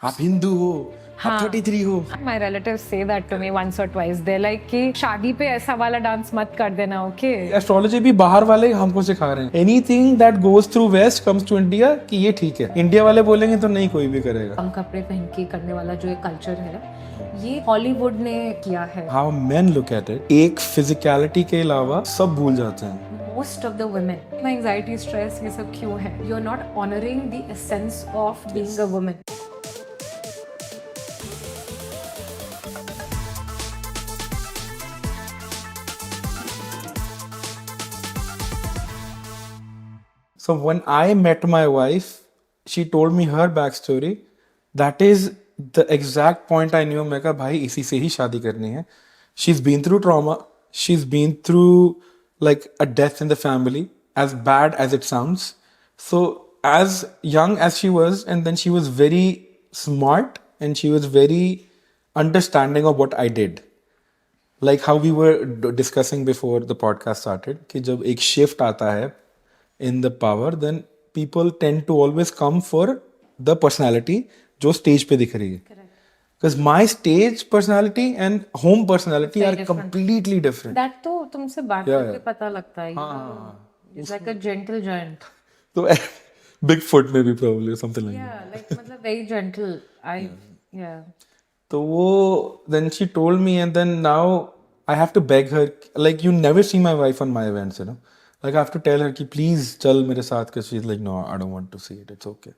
आप हिंदू हो, आप हाँ। 33 हो. My relatives say that to me once or twice. They're like कि शादी पे ऐसा वाला डांस मत कर देना, okay? एस्ट्रोलॉजी भी बाहर वाले हमको सिखा रहे हैं. Anything that goes through west comes to India कि ये ठीक है. इंडिया वाले बोलेंगे तो नहीं कोई भी करेगा. कम कपड़े पहन के करने वाला जो एक कल्चर है, ये हॉलीवुड ने किया है. How main look at it, एक फिजिकलिटी के अलावा सब भूल जाते हैं. Most of the women, इतना एंजाइटी, स्ट्रेस, ये सब क्यों है? You're not honoring the essence of being a woman. So when I met my wife, she told me her backstory. That is the exact point I knew. मैं कहा भाई इसी से ही शादी करनी है. She's been through trauma. She's been through like a death in the family, as bad as it sounds. So as young as she was, and then she was very smart and she was very understanding of what I did. Like how we were discussing before the podcast started, कि जब एक shift आता है in the power, then people tend to always come for the personality जो stage पे दिख रही है. Because my stage personality and home personality are completely different. That तो तुमसे बात Yeah, करके yeah. पता लगता है. It's like a gentle giant. तो Bigfoot में भी probably something like that. Yeah, like मतलब very gentle. Yeah. तो वो then she told me, and then now I have to beg her, like you never see my wife on my events, you know, like I have to tell her कि please चल मेरे साथ, because she's like no, I don't want to see it, it's okay.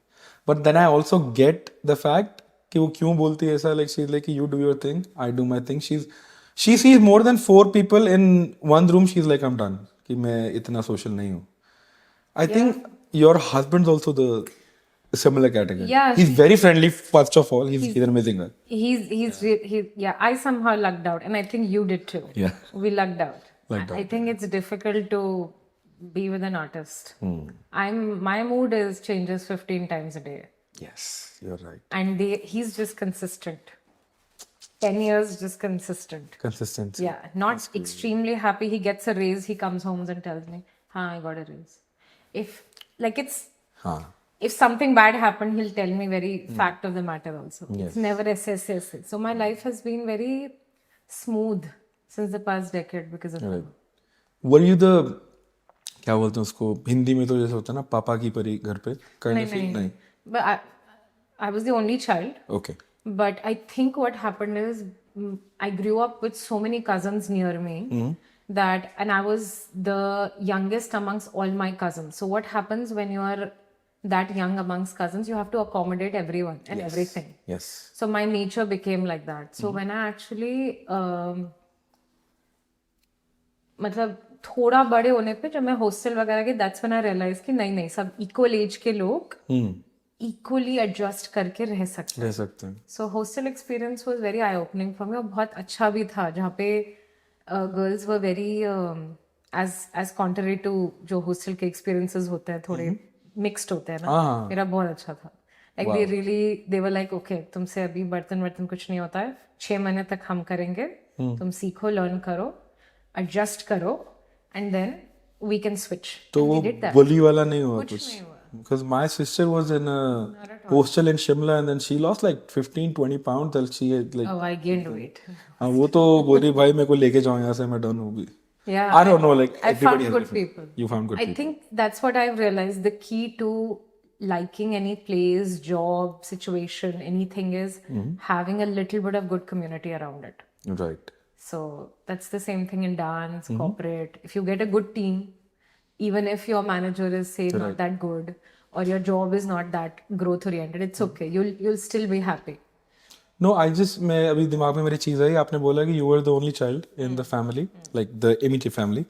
But then I also get the fact कि वो क्यों बोलती है ऐसा, like she's like you do your thing, I do my thing. She sees more than 4 people in one room, she's like I'm done, कि मैं इतना social नहीं हूँ. I think your husband's also the similar category. Yeah. He's very friendly, first of all. He's an amazing guy. Yeah. I somehow lucked out, and I think you did too. Yeah. We lucked out. Lucked I think it's difficult to be with an artist. My mood changes 15 times a day, Yes, you're right. and he's just consistent. 10 years just consistent. Consistency. Yeah, not extremely happy. He gets a raise. He comes home and tells me, "Haan, I got a raise." हाँ. If something bad happened, he'll tell me very fact of the matter also. Yes. It's never SS. So my life has been very smooth since the past decade because of him. Were you the, क्या बोलते हैं उसको हिंदी में, तो जैसे होता है ना पापा की परी घर पे kind of नहीं. नहीं. But I was the only child. Okay. But I think what happened is I grew up with so many cousins near me and I was the youngest amongst all my cousins. So what happens when you are that young amongst cousins, you have to accommodate everyone and everything. Yes. So my nature became like that. So when I actually मतलब थोड़ा बड़े होने पे जब मैं hostel वगैरह गई, that's when I realized कि नहीं सब इक्वल एज के लोग इक्वली एडजस्ट करके रह सकते हैं. So hostel experience was very eye opening for me, और बहुत अच्छा भी था, जहाँ पे girls were very as contrary to जो हॉस्टल के एक्सपीरियंसेस होते हैं, थोड़े मिक्स्ड होते हैं ना. मेरा बहुत अच्छा था. Like they were like okay, तुमसे अभी बर्तन कुछ नहीं होता है, 6 महीने तक हम करेंगे, तुम सीखो, लर्न करो, एडजस्ट करो, and then we can switch. तो वो bully वाला नहीं हुआ कुछ? Because my sister was in a hostel in Shimla, and then she lost like 15-20 pounds till she had like. Oh, I gained weight. हाँ, वो तो बोली भाई मेरे को लेके जाओ यहाँ से, मैं डन हूँ भी. Yeah, I don't know, like I found everybody has good different- people. You found good I people. think that's what I've realized. The key to liking any place, job, situation, anything is having a little bit of good community around it. Right. So that's the same thing in dance, corporate. If you get a good team, even if your manager is say not that good or your job is not that growth oriented, it's okay. You'll still be happy. No, मैं अभी दिमाग में मेरी चीज़ आई, आपने बोला कि you were the only child in the family, like the immediate family.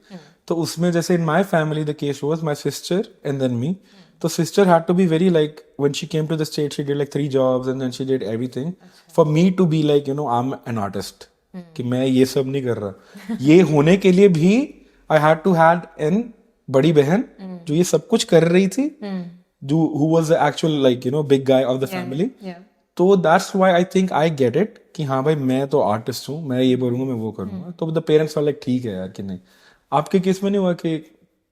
तो उसमें जैसे in my family the case was my sister and then me. तो sister had to be very like, when she came to the States she did like 3 jobs and then she did everything for me to be like, you know, I'm an artist. कि मैं ये सब नहीं कर रहा. ये होने के लिए भी I had to had an बड़ी बहन जो ये सब कुछ कर रही थी, जो who was the actual like, you know, big guy of the family. Yeah. तो that's why I think I get it कि हाँ भाई मैं तो आर्टिस्ट हूँ, मैं ये बोलूँगा, मैं वो करूँगा. तो the parents are like ठीक है यार कि नहीं. आपके केस में नहीं हुआ कि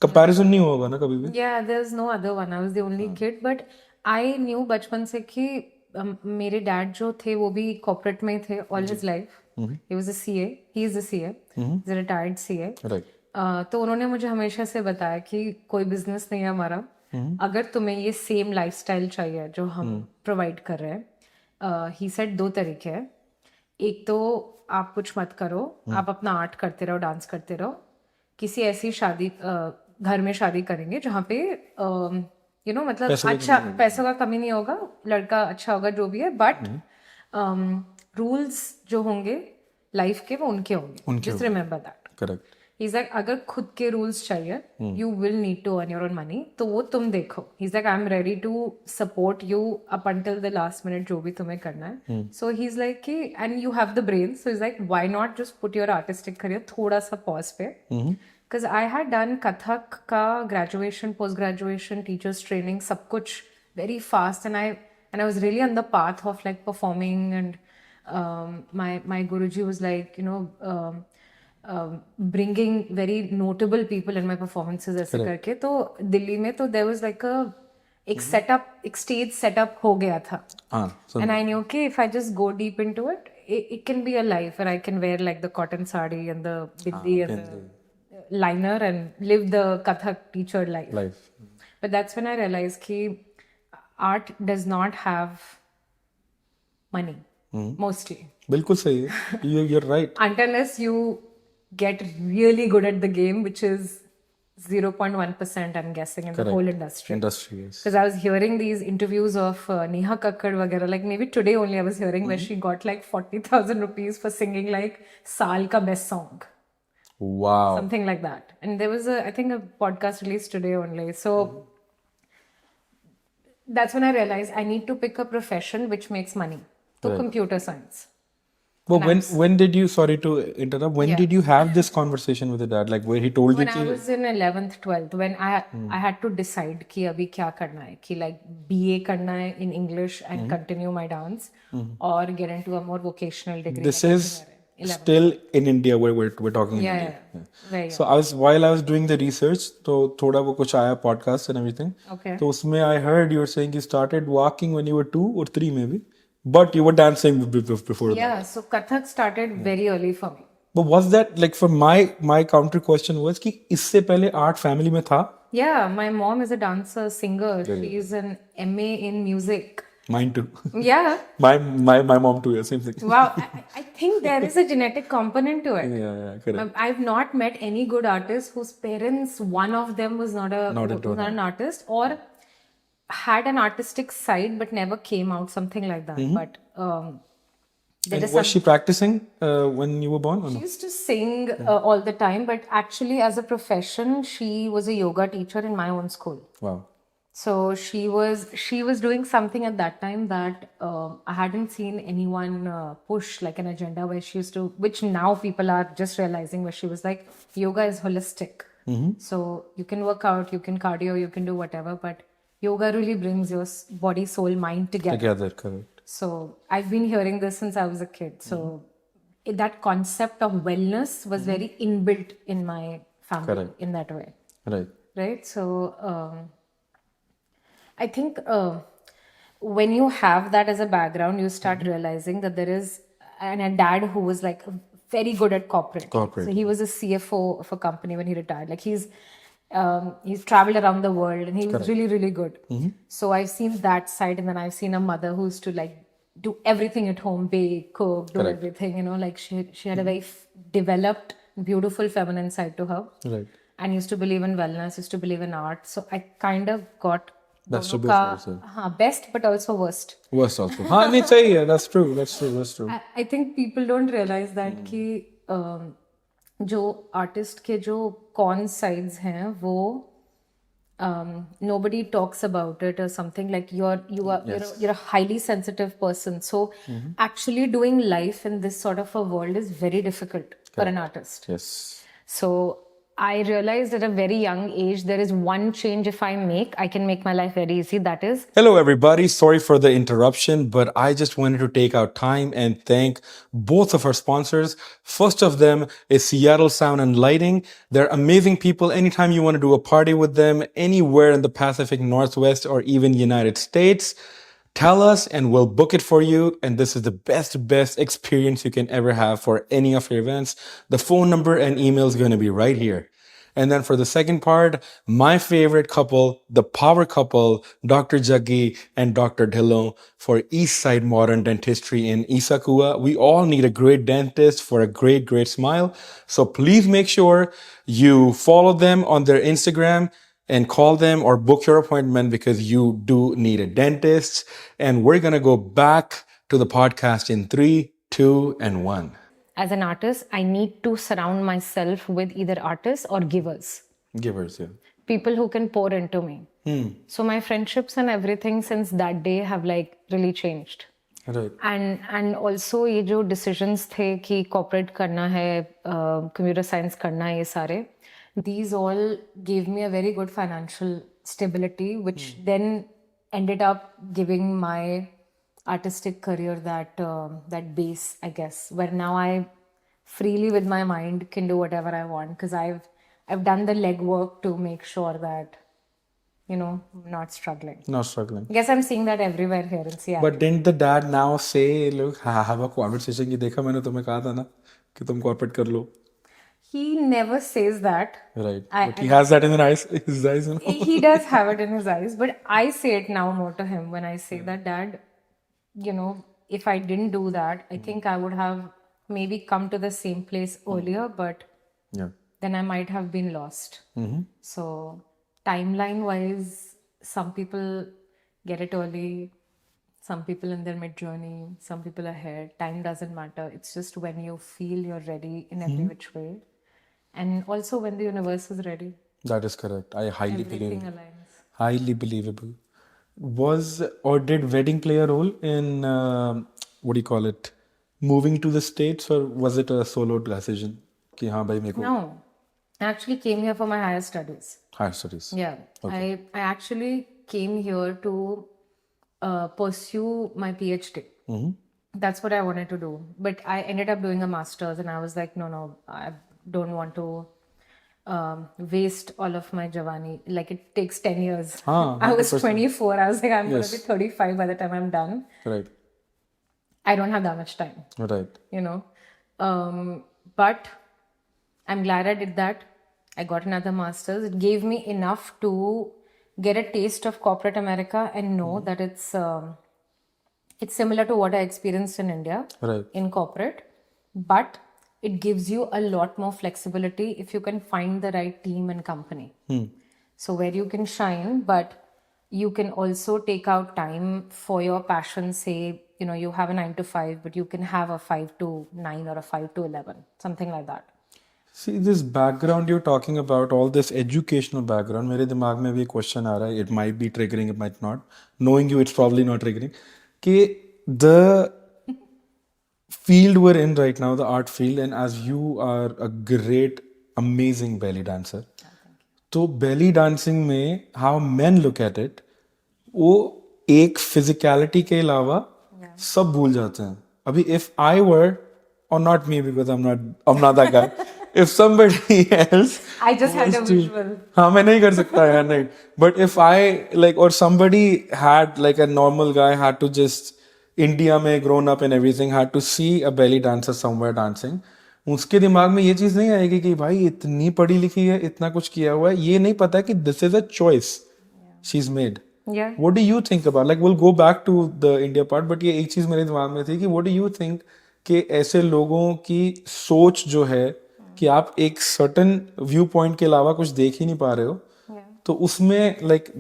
कंपैरिजन नहीं होगा ना कभी भी? Yeah, there's no other one. I was the only kid, but I knew बचपन से कि मेरे डैड जो थे वो भी कॉर्पोरेट में थे all his life. He was a CA, he is a CA, he is a retired CA. तो उन्होंने मुझे हमेशा से बताया कि कोई बिजनेस नहीं है हमारा, अगर तुम्हें ये सेम लाइफस्टाइल चाहिए जो हम प्रोवाइड कर रहे हैं. ही सेड 2 तरीके हैं. एक तो आप कुछ मत करो, आप अपना आर्ट करते रहो, डांस करते रहो. किसी ऐसी शादी घर में शादी करेंगे जहाँ पे मतलब अच्छा पैसों का कमी नहीं होगा, लड़का अच्छा होगा जो भी है, बट रूल्स जो होंगे लाइफ के वो उनके होंगे. Just remember that. Correct. He's like, अगर खुद के रूल्स चाहिए, you will need to earn your own money, तो वो तुम देखो. He's like, I'm ready to support you up until the last minute जो भी तुम्हें करना है. So he's like कि and you have the brain, so he's like, why not just put your artistic career थोड़ा सा pause पे. Because I had done Kathak का graduation, post graduation, teachers training, सब कुछ very fast, and I was really on the path of like performing, and my Guruji was like, bringing very notable people in my performances ऐसे करके. तो दिल्ली में तो there was like एक stage setup हो गया था. And I knew okay, if I just go deep into it, it can be a life where I can wear like the cotton sari and the bindi and the liner and live the Kathak teacher life. But that's when I realized कि art does not have money mostly. बिल्कुल सही है. You're right. Unless you get really good at the game, which is 0.1%, I'm guessing, in the whole industry. Yes. Because I was hearing these interviews of Neha Kakkad वगैरह, like maybe today only I was hearing where she got like 40,000 rupees for singing like साल का best song. Wow. Something like that. And there was I think a podcast released today only. So that's when I realized I need to pick a profession which makes money. So computer science. Well, when did you, sorry to interrupt, when did you have this conversation with your dad? Like where he told when you I was in 11th 12th, when I had to decide कि अभी क्या करना है, कि like BA करना है in English and continue my dance, or get into a more vocational degree. This is still in India where we're talking in India. Very So while I was doing the research, तो थोड़ा वो कुछ आया podcast and everything. Okay. तो उसमें I heard you were saying you started walking when you were 2 or 3 maybe. But you were dancing before that. Yeah, so Kathak started very early for me. But was that like, for my counter question was कि इससे पहले art family में था? Yeah, my mom is a dancer, singer. She is an MA in music. Mine too. Yeah. my mom too. Yeah, same thing. Wow, I think there is a genetic component to it. Yeah, correct. I've not met any good artist whose parents, one of them was not an artist, or had an artistic side but never came out, something like that. But was she practicing when you were born? Or she no? used to sing all the time, but actually as a profession she was a yoga teacher in my own school. Wow. So she was doing something at that time that I hadn't seen anyone push, like an agenda where she used to, which now people are just realizing, where she was like, yoga is holistic. So you can work out, you can cardio, you can do whatever, but yoga really brings your body, soul, mind together. Correct. So I've been hearing this since I was a kid. So that concept of wellness was very inbuilt in my family in that way. Right. So I think when you have that as a background, you start realizing that there is, and a dad who was like very good at corporate. So he was a CFO of a company when he retired. Like he's traveled around the world, and he was really, really good. So I've seen that side, and then I've seen a mother who used to like do everything at home, bake, cook, do everything, like she had a very developed, beautiful feminine side to her. Right. And used to believe in wellness, used to believe in art. So I kind of got best of both. Best but also worst. Worst also. हाँ नहीं सही है. That's true. I think people don't realize that कि जो artist के जो cone sides हैं वो nobody talks about it, or something like you're a highly sensitive person, so actually doing life in this sort of a world is very difficult for an artist. Yes. So I realized at a very young age, there is one change if I make, I can make my life very easy. That is... Hello, everybody. Sorry for the interruption, but I just wanted to take out time and thank both of our sponsors. First of them is Seattle Sound and Lighting. They're amazing people. Anytime you want to do a party with them, anywhere in the Pacific Northwest or even United States, Tell us and we'll book it for you. And this is the best experience you can ever have for any of your events. The phone number and email is going to be right here. And then for the second part, my favorite couple, the power couple, Dr. Jaggi and Dr. Dhillon for East Side Modern Dentistry in Issaquah. We all need a great dentist for a great smile. So please make sure you follow them on their Instagram and call them or book your appointment because you do need a dentist. And we're going to go back to the podcast in 3, 2, and 1. As an artist, I need to surround myself with either artists or givers. Givers, yeah. People who can pour into me. So my friendships and everything since that day have like really changed. Right. And also ये जो decisions थे कि corporate करना है, computer science करना है ये सारे, these all gave me a very good financial stability, which then ended up giving my artistic career that base, I guess, where now I freely with my mind can do whatever I want because I've done the legwork to make sure that I'm not struggling. Not struggling. I guess I'm seeing that everywhere here in Seattle. But didn't the dad now say, look, have a conversation कि देखा मैंने तुम्हें कहा था ना कि तुम corporate कर लो. He never says that. Right. But he has that in his eyes, you know? He does have it in his eyes, but I say it now more to him when I say that, Dad, if I didn't do that, I think I would have maybe come to the same place earlier, but then I might have been lost. So timeline wise, some people get it early, some people in their mid journey, some people ahead. Time doesn't matter. It's just when you feel you're ready in every which way. And also when the universe is ready. That is correct. I highly believe Everything it. aligns. Highly believable. Did wedding play a role in, what do you call it, moving to the States, or was it a solo decision? कि हाँ भाई मेरे को No. I actually came here for my higher studies. higher studies. Yeah. I actually came here to pursue my PhD. That's what I wanted to do. But I ended up doing a master's and I was like, no, I don't want to waste all of my Javani. Like it takes 10 years. I was 24. I was like, I'm going to be 35 by the time I'm done. Right. I don't have that much time. Right. But I'm glad I did that. I got another master's. It gave me enough to get a taste of corporate America and know that it's similar to what I experienced in India in corporate, but it gives you a lot more flexibility if you can find the right team and company. So where you can shine, but you can also take out time for your passion. Say, you have a 9 to 5, but you can have a 5 to 9 or a 5 to 11, something like that. See, this background you're talking about, all this educational background, मेरे दिमाग में भी question आ रहा है. It might be triggering, it might not. Knowing you, it's probably not triggering. कि the field we're in right now, the art field, and as you are a great, amazing belly dancer, तो belly dancing में how men look at it, वो एक physicality के अलावा सब भूल जाते हैं. अभी if I were, or not me because I'm not that guy. If somebody else, I just had a visual. हाँ मैं नहीं कर सकता यार नहीं. But if I or somebody had like a normal guy had to just India में grown up and everything had to see a belly dancer somewhere dancing, उसके दिमाग में ये चीज नहीं आएगी कि भाई इतनी पढ़ी लिखी है, इतना कुछ किया हुआ है, ये नहीं पता कि this is a choice she's made. Yeah. What do you think about? Like we'll go back to the India part, but ये एक चीज मेरे दिमाग में थी कि what do you think कि ऐसे लोगों की सोच जो है कि आप एक certain व्यू पॉइंट के अलावा कुछ देख ही नहीं पा रहे हो, तो उसमें like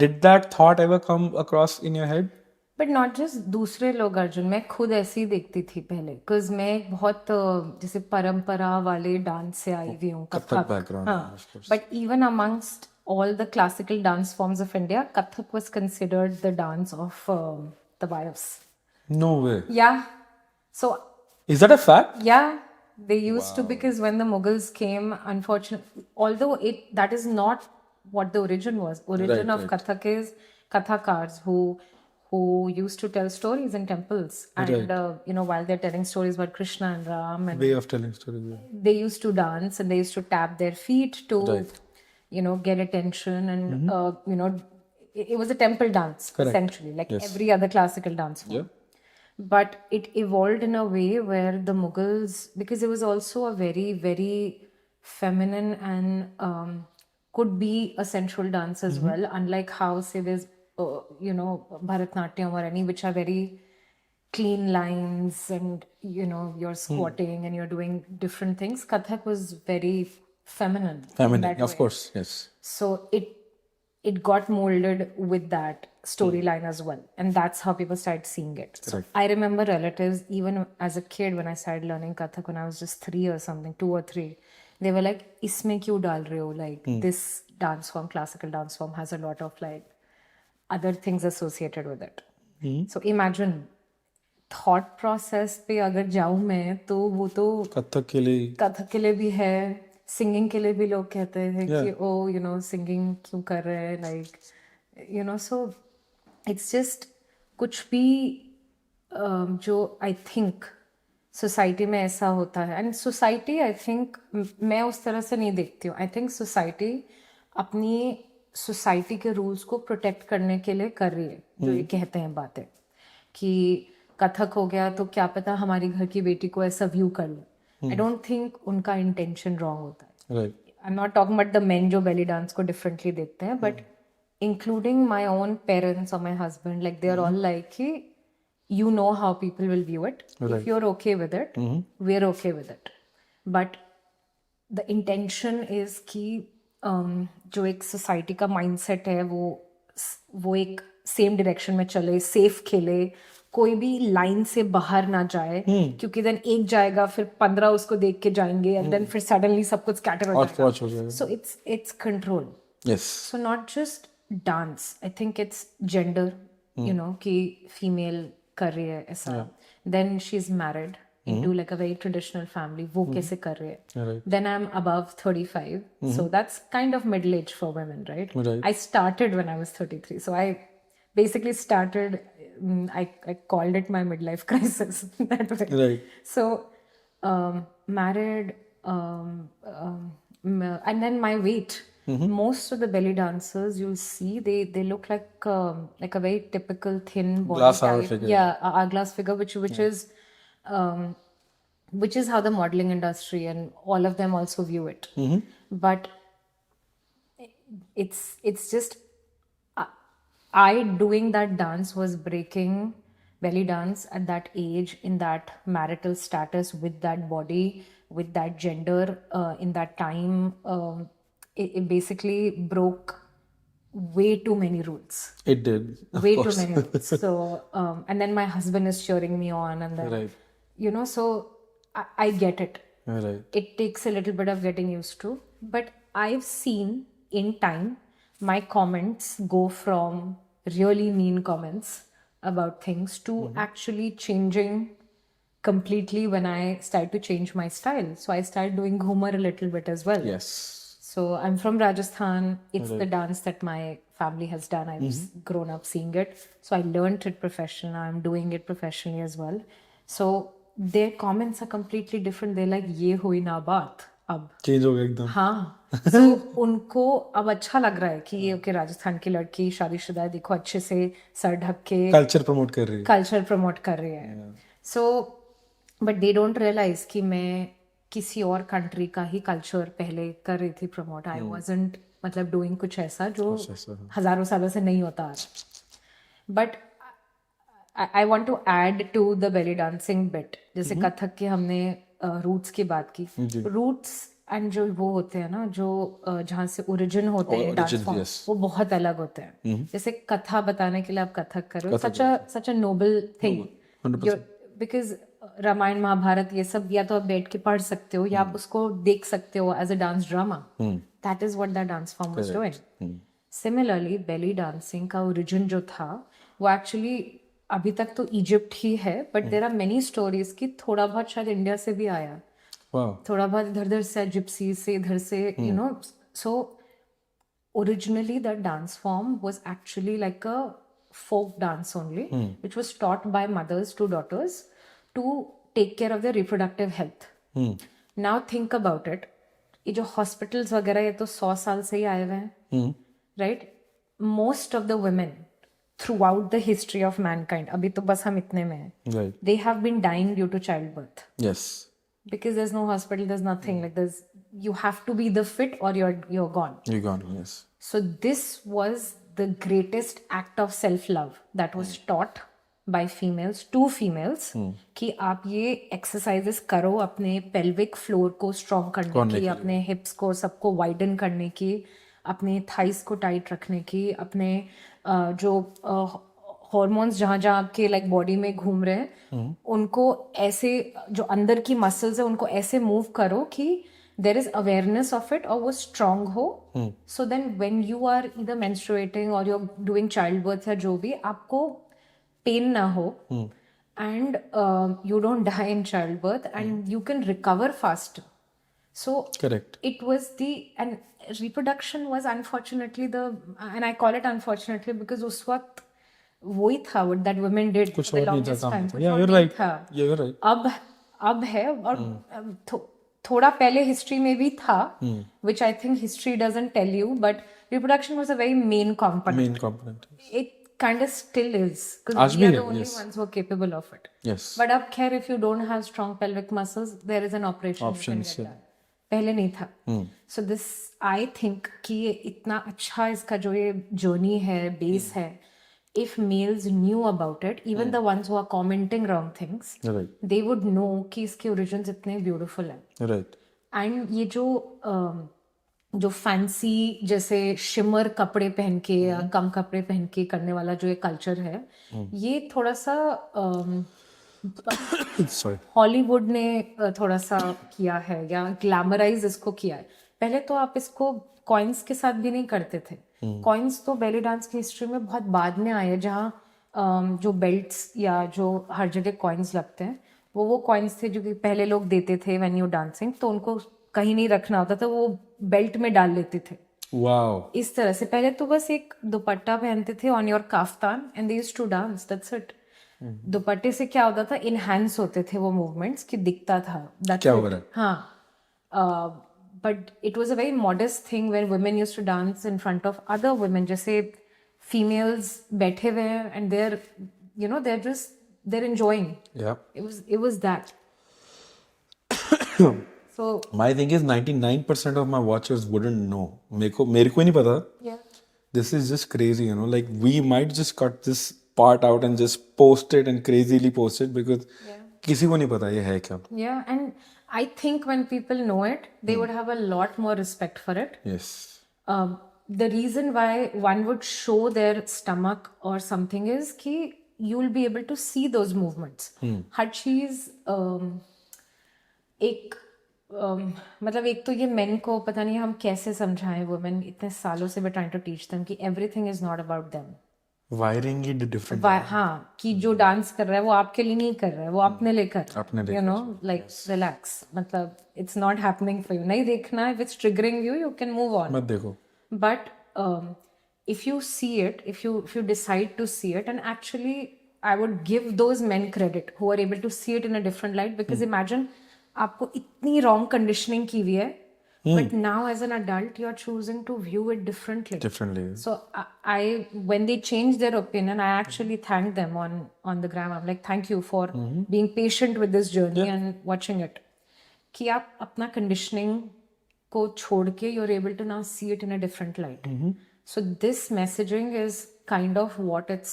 did that thought ever come across in your head? But not just दूसरे लोग अर्जुन, मैं खुद ऐसी देखती थी पहले बिकॉज मैं एक बहुत जैसे परंपरा वाले डांस से आई हुई हूँ, Kathak background. But even amongst all the classical dance forms of India, Kathak was considered the dance of the bios. No way. Yeah. So. Is that a fact? Yeah. They used to, because when the Mughals came, unfortunately, although that is not what the origin was. Origin of Kathak is Kathakars who used to tell stories in temples. And, while they're telling stories about Krishna and Ram. And way of telling stories. Yeah. They used to dance and they used to tap their feet to... get attention and, it was a temple dance, essentially, like every other classical dance form. Yeah. But it evolved in a way where the Mughals, because it was also a very, very feminine and could be a sensual dance as well, unlike how, say, there's, Bharatnatyam or any, which are very clean lines and, you're squatting and you're doing different things. Kathak was very feminine. in Feminine, that of way. course, yes. So it got molded with that storyline as well, and that's how people started seeing it. So I remember relatives, even as a kid, when I started learning Kathak when I was just 3 or something, 2 or 3, they were like, "Isme kyun dal rahe ho? Like this dance form, classical dance form, has a lot of like other things associated with it." So imagine thought process पे अगर जाऊँ मैं तो वो तो कथक के लिए भी है, सिंगिंग के लिए भी लोग कहते हैं कि ओ सिंगिंग क्यों कर रहे हैं, लाइक सो इट्स जस्ट कुछ भी जो आई थिंक सोसाइटी में ऐसा होता है, एंड सोसाइटी आई थिंक मैं उस तरह से नहीं देखती हूँ. आई थिंक सोसाइटी अपनी सोसाइटी के रूल्स को प्रोटेक्ट करने के लिए कर रही है, जो ये कहते हैं बातें कि कथक हो गया तो क्या पता हमारी घर की बेटी को ऐसा व्यू कर ले. आई डोंट थिंक उनका इंटेंशन रॉन्ग होता है. I am not talking about the men जो बेली डांस को डिफरेंटली देखते हैं, but including my own parents और my husband, like they are all like कि you know how people will view it. If you're okay with it, we're okay with it. But the intention is कि जो एक society का mindset है वो एक same direction में चले, सेफ खेले, कोई भी लाइन से बाहर ना जाए, क्योंकि देन एक जाएगा फिर 15 उसको देख के जाएंगे एंड देन फिर सडनली सब कुछ स्कैटर हो जाएगा. So it's control. So not just dance, I think it's gender, कि फीमेल कर रही है ऐसा, then she is married into like a very traditional family, वो कैसे कर रहे हैं. Then I'm above 35, so that's kind of middle age for women, right? I started when I was 33, so I basically started, I called it my midlife crisis that way. So married, and then my weight. Most of the belly dancers you'll see, they look like a very typical thin body glass type. hour figure. Yeah, a hourglass figure, which is how the modeling industry and all of them also view it. But it's just I doing that dance was breaking belly dance at that age, in that marital status, with that body, with that gender, in that time. It basically broke way too many rules. It did. Way too many rules. So, and then my husband is cheering me on, and then, so I get it. It takes a little bit of getting used to. But I've seen in time my comments go from really mean comments about things to actually changing completely when I started to change my style. So I started doing Ghumar a little bit as well. Yes. So I'm from Rajasthan. It's the dance that my family has done. I've grown up seeing it. So I learned it professionally. I'm doing it professionally as well. So their comments are completely different. They're like, ये हुई ना बात अब. Change हो गया एकदम. हाँ. So उनको अब अच्छा लग रहा है कि ये ओके राजस्थान की लड़की शादीशुदा है, देखो अच्छे से सर ढक के कल्चर प्रमोट कर रही है. कल्चर प्रमोट कर रही है. So but they don't realize कि मैं किसी और कंट्री का ही कल्चर पहले कर रही थी प्रमोट. आई वाजंट मतलब डूइंग कुछ ऐसा जो हजारों सालों से नहीं होता. But I want to add to the belly dancing bit. जैसे कथक के हमने रूट्स की बात की. रूट्स एंड जो वो होते हैं ना, जो जहाँ से ओरिजिन होते हैं डांस फॉर्म, वो बहुत अलग होते हैं. जैसे कथा बताने के लिए आप कथक करो, such a noble thing, because Ramayana Mahabharata ये सब या तो आप बैठ के पढ़ सकते हो या आप उसको देख सकते हो as a dance drama. That is what the dance form was doing. Similarly belly dancing का ओरिजिन जो था वो एक्चुअली अभी तक तो इजिप्ट ही है, but there are many stories कि थोड़ा बहुत शायद इंडिया से भी आया. थोड़ा बहुत इधर उधर से, जिप्सी से, इधर से, so originally the dance form was actually like a folk dance only, which was taught by mothers to daughters to take care of their reproductive health. Now think about it. ये जो hospitals वगैरह ये तो 100 साल से ही आए हुए हैं, right? most of the women throughout the history of mankind, अभी तो बस हम इतने में हैं, Right. they have been dying due to childbirth. Yes. Because there's no hospital, there's nothing. Like you have to be the fit or you're gone. You're gone. Yes. So this was the greatest act of self-love that was taught by females to females कि आप ये exercises करो अपने pelvic floor को strong करने की, अपने hips को सबको widen करने की, अपने thighs को tight रखने की, अपने जो हॉर्मोन्स जहाँ जहाँ आपके लाइक बॉडी में घूम रहे हैं उनको ऐसे जो अंदर की मसल्स है उनको ऐसे मूव करो कि there is awareness of it और वो स्ट्रांग हो so then when you are either menstruating और you are doing child birth या जो भी आपको पेन ना हो and you don't die in child birth and you can recover fast so Correct. it was the and reproduction was unfortunately the and I call it unfortunately because उस वक्त वही था what that women did कुछ the और नहीं था longest काम time. था. कुछ Yeah, और you're नहीं right. था. Yeah, you're right. अब है और थोड़ा पहले हिस्ट्री में भी था which I think history doesn't tell you but reproduction was a very main component. Main component. It kind of still is because आज we भी are है, the only yes. ones who are capable of it. Yes. But अब खैर if you don't have strong pelvic muscles there is an operation you can Options, get yeah. done. पहले नहीं था. So this I think कि ये इतना अच्छा इसका जो ये journey है base है if males knew about it even the ones who are commenting wrong things Right. they would know कि इसके origins इतने beautiful हैं. Right. एंड ये जो फैंसी जैसे शिमर कपड़े पहन के या कम कपड़े पहन के करने वाला जो ये कल्चर है ये थोड़ा सा Sorry. हॉलीवुड ने थोड़ा सा किया है या ग्लैमराइज इसको किया है. पहले तो आप इसको कॉइन्स के साथ भी नहीं करते थे. कॉइन्स तो बेली डांस की हिस्ट्री में बहुत बाद में आए जहाँ जो बेल्ट्स या जो हर जगह कॉइन्स लगते हैं वो कॉइन्स थे जो कि पहले लोग देते थे व्हेन यू डांसिंग तो उनको कहीं नहीं रखना होता था वो बेल्ट में डाल लेते थे. Wow. इस तरह से पहले तो बस एक दुपट्टा पहनते थे on your kaftan and they used to dance that's it. दुपट्टे से क्या होता था इनहैंस होते थे वो मूवमेंट्स कि दिखता था. That's क्या it. हो रहा है? हाँ but it was a very modest thing when women used to dance in front of other women जैसे फीमेल्स बैठे हुए हैं and they're you know they're just they're enjoying. Yeah. It was that. So My thing is 99% of my watchers wouldn't know. मेरे को ही नहीं पता. yeah. This is just crazy, you know. Like we might just cut this part out and just post it and crazily post it because किसी को नहीं पता ये है क्या. Yeah, and I think when people know it, they would have a lot more respect for it. Yes. The reason why one would show their stomach or something is कि you'll be able to see those movements. हर चीज एक मतलब एक तो ये main को पता नहीं हम कैसे समझाएं वुमेन इतने सालों से we're trying to teach them कि everything is not about them. Wiring he different. हाँ कि जो डांस कर रहा है वो आपके लिए नहीं कर रहा है वो अपने लिए कर रहा अपने है. लिए यू नो लाइक रिलैक्स मतलब it's not happening for you. नहीं देखना है. If it's triggering you you can move on. मत देखो. But if you see it, if you decide to see it, and actually, I would give those men credit who are able to see it in a different light. Because imagine, आपको इतनी wrong conditioning की हुई है, but now as an adult, you are choosing to view it differently. Differently. So when they changed their opinion, I actually thanked them on the gram. I'm like, thank you for being patient with this journey and watching it. कि आप अपना conditioning को छोड़ के you're able to now see it in a different light. So this messaging is kind of what it's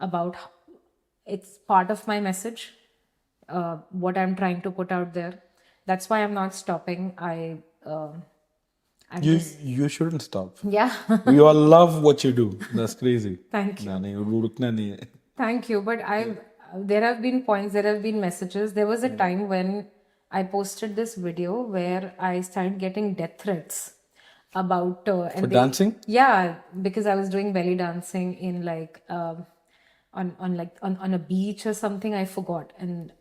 about. It's part of my message, what I'm trying to put out there. That's why I'm not stopping. You shouldn't stop. Yeah. We all love what you do. That's crazy. Thank you. ना नहीं रुकना नहीं है. Thank you. But there have been points, there have been messages. There was a time when I posted this video where I started getting death threats about For dancing? Yeah, because I was doing belly dancing in like on a beach or something. I forgot, and